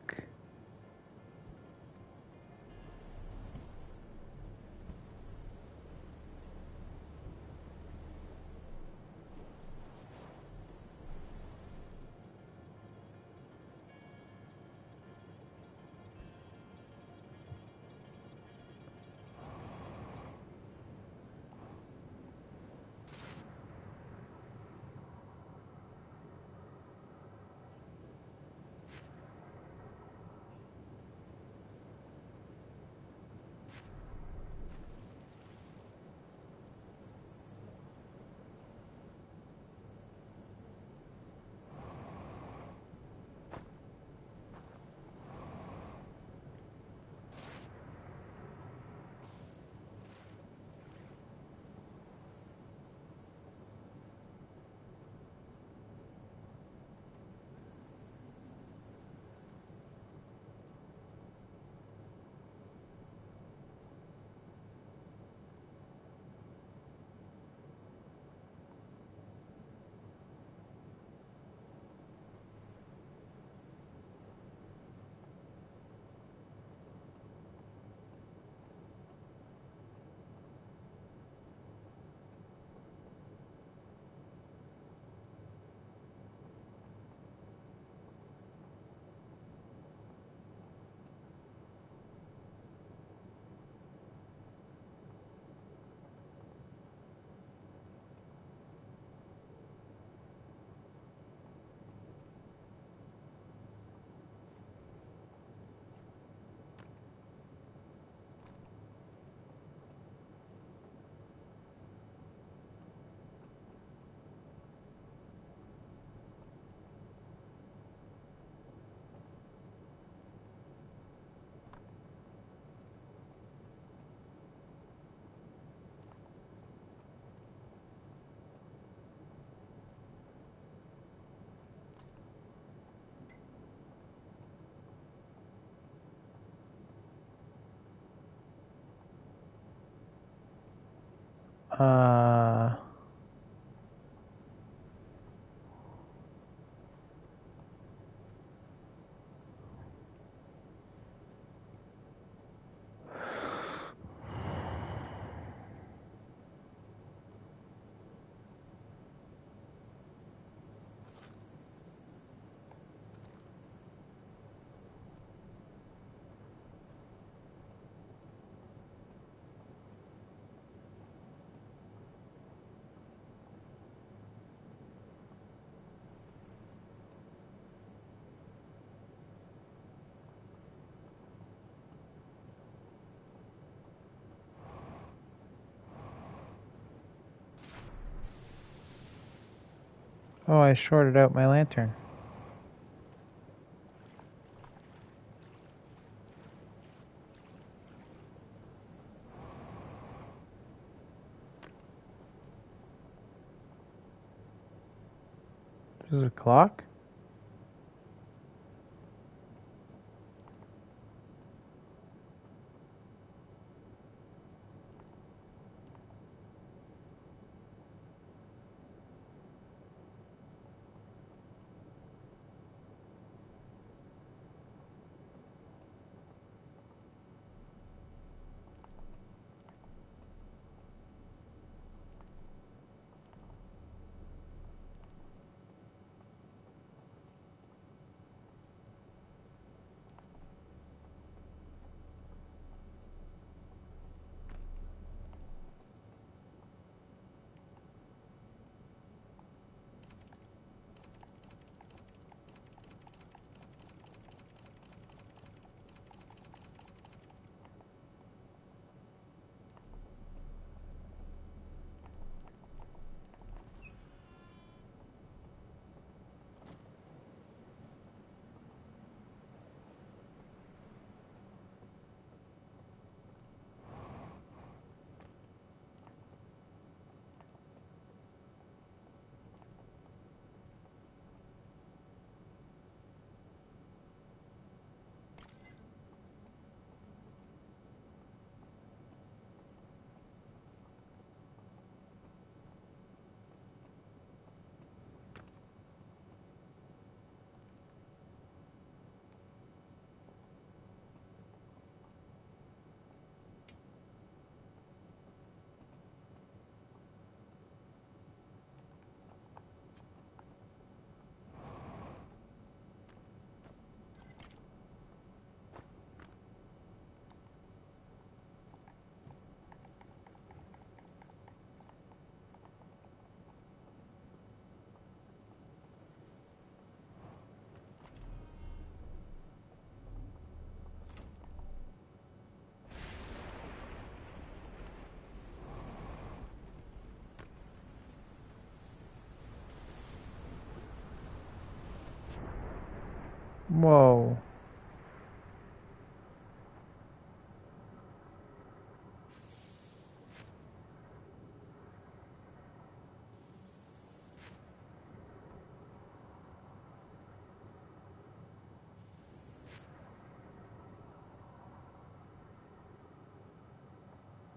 Uh... Oh, I shorted out my lantern. This is a clock? Whoa.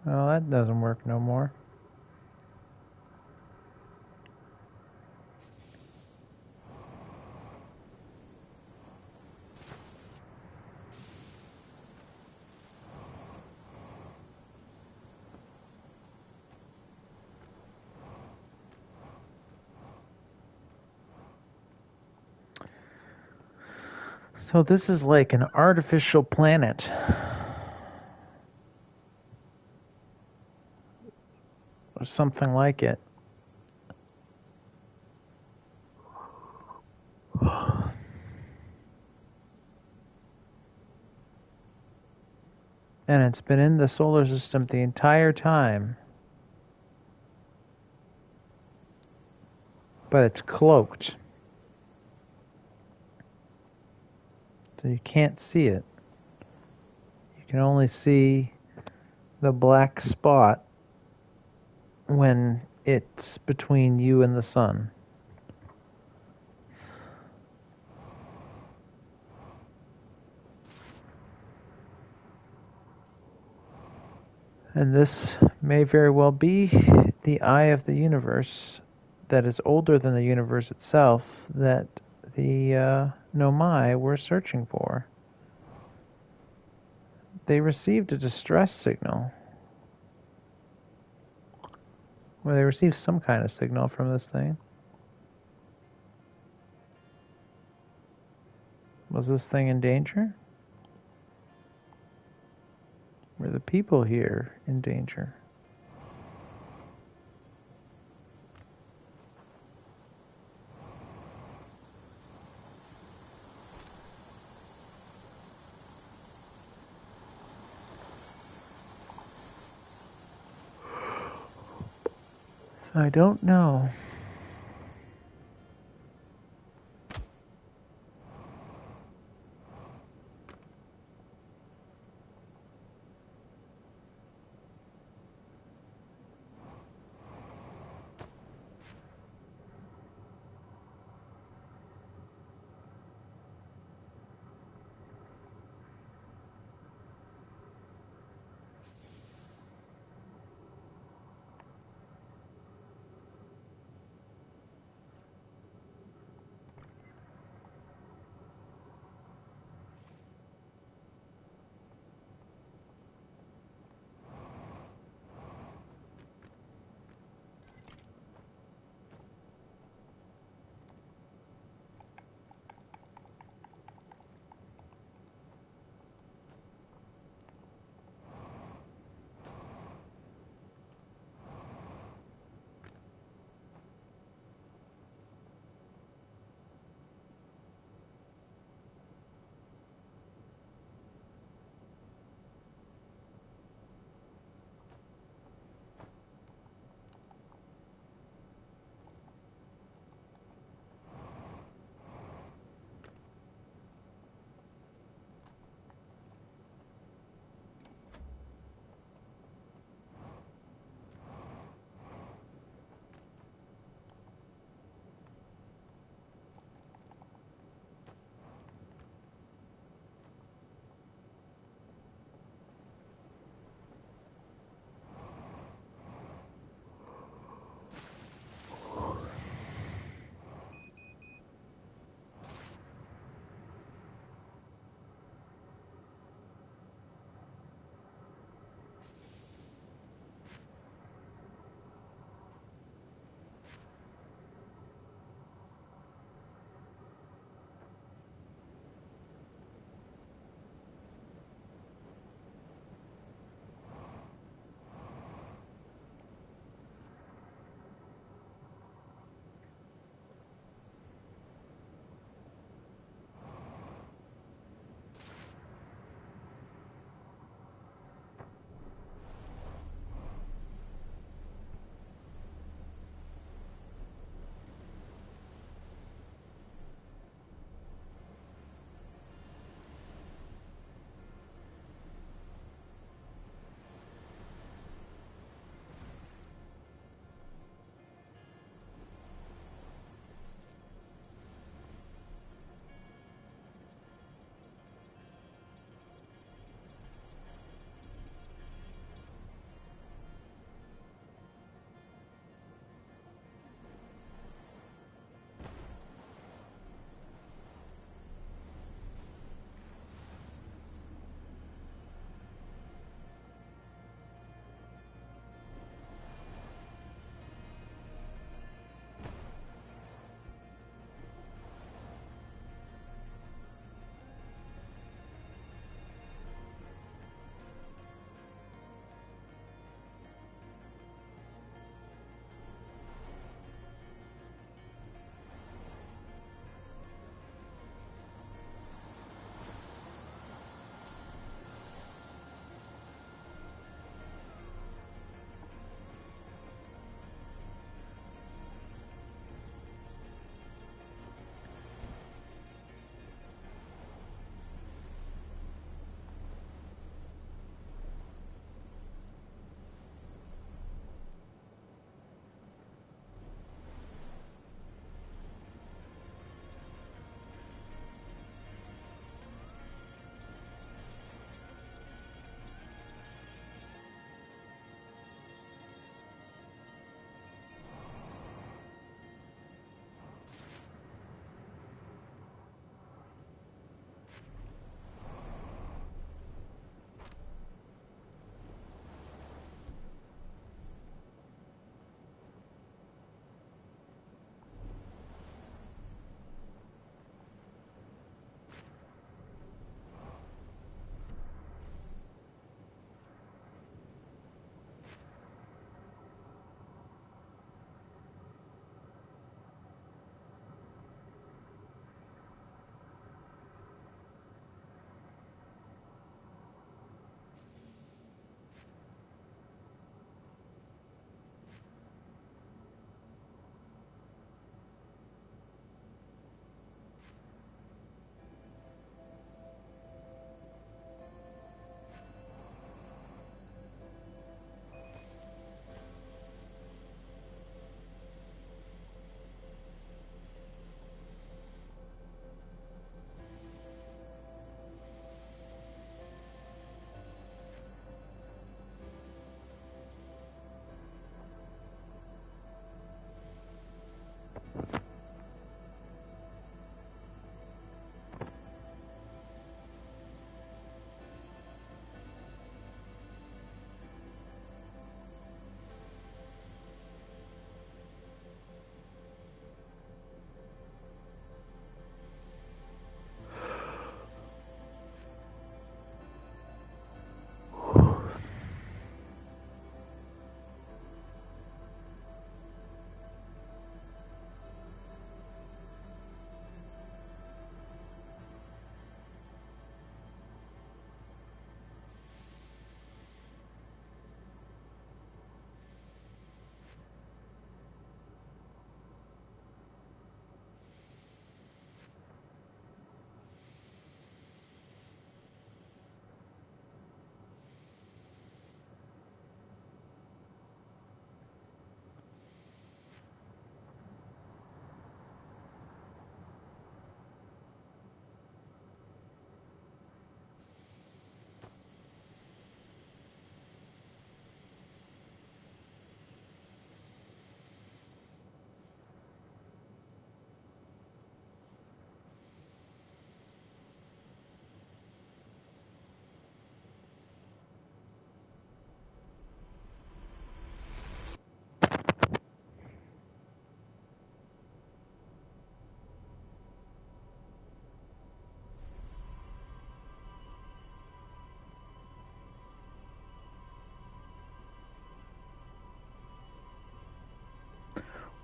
Well, that doesn't work no more. So this is like an artificial planet. Or something like it. And it's been in the solar system the entire time. But it's cloaked. So you can't see it. You can only see the black spot when it's between you and the sun. And this may very well be the eye of the universe that is older than the universe itself that the Nomai were searching for. They received a distress signal. Well, they received some kind of signal from this thing. Was this thing in danger? Were the people here in danger? I don't know.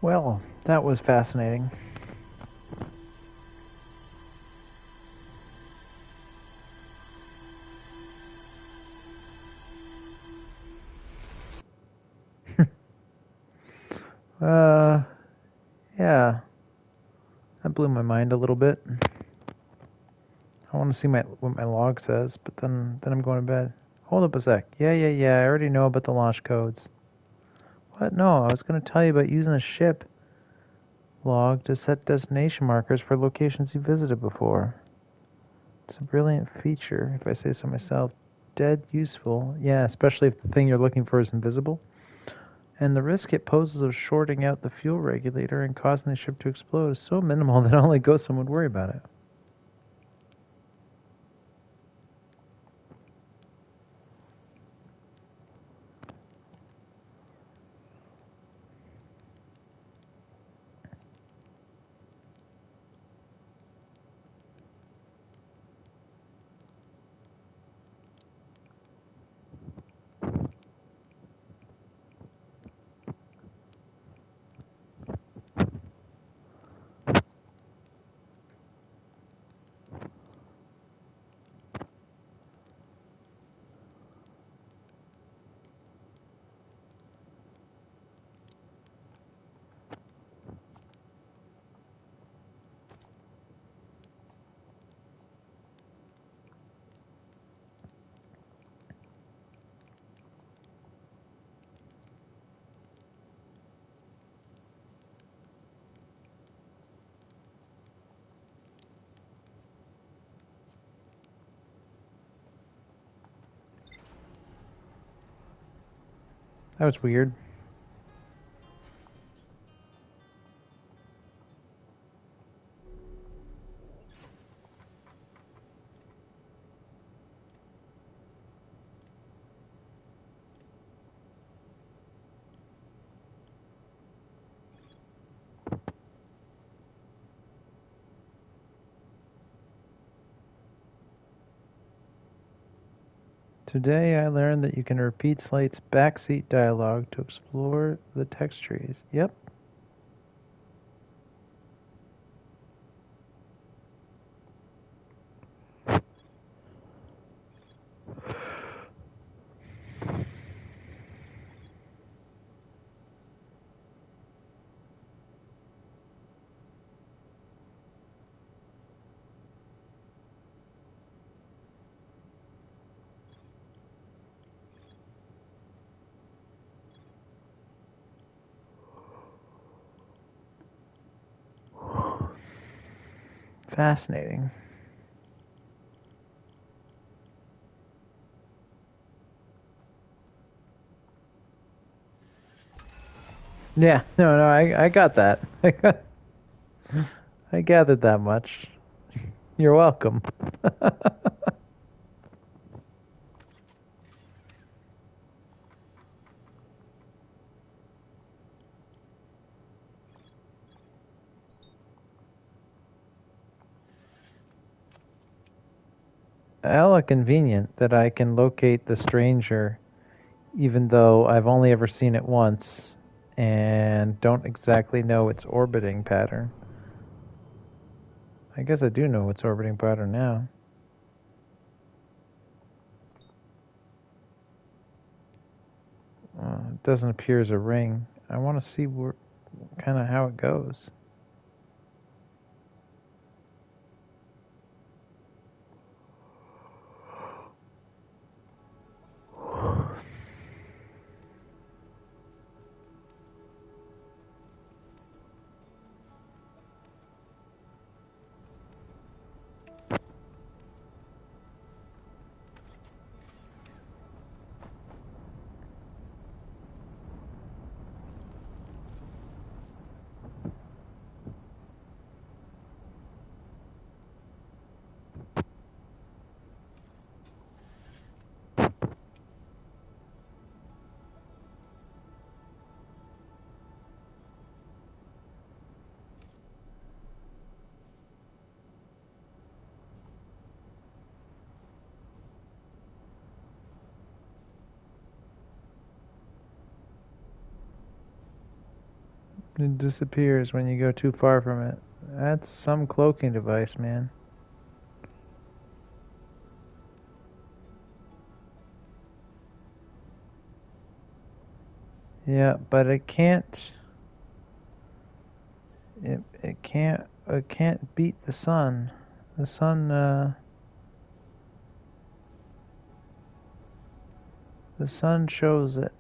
Well, that was fascinating. Yeah. That blew my mind a little bit. I want to see what my log says, but then I'm going to bed. Hold up a sec. Yeah. I already know about the launch codes. What? No, I was going to tell you about using the ship log to set destination markers for locations you visited before. It's a brilliant feature, if I say so myself. Dead useful. Yeah, especially if the thing you're looking for is invisible. And the risk it poses of shorting out the fuel regulator and causing the ship to explode is so minimal that only Ghostam would worry about it. That was weird. Today I learned that you can repeat Slate's backseat dialogue to explore the text trees. Yep. Fascinating. Yeah, no, I got that. I gathered that much. You're welcome. Hella convenient that I can locate the stranger even though I've only ever seen it once and don't exactly know its orbiting pattern. I guess I do know its orbiting pattern now. It doesn't appear as a ring. I want to see kind of how it goes. It disappears when you go too far from it. That's some cloaking device, man. Yeah, but it can't. It can't beat the sun. The sun. The sun shows it.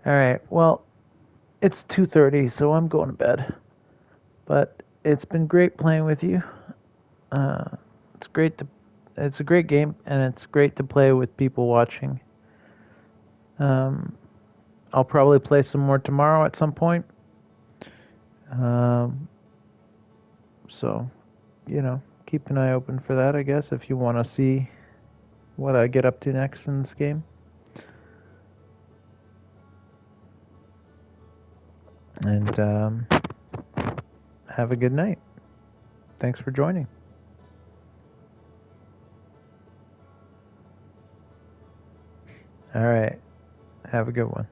All right. Well, it's 2:30, so I'm going to bed. But it's been great playing with you. It's great to. It's a great game, and it's great to play with people watching. I'll probably play some more tomorrow at some point. So, keep an eye open for that, I guess, if you want to see what I get up to next in this game. And have a good night. Thanks for joining. All right. Have a good one.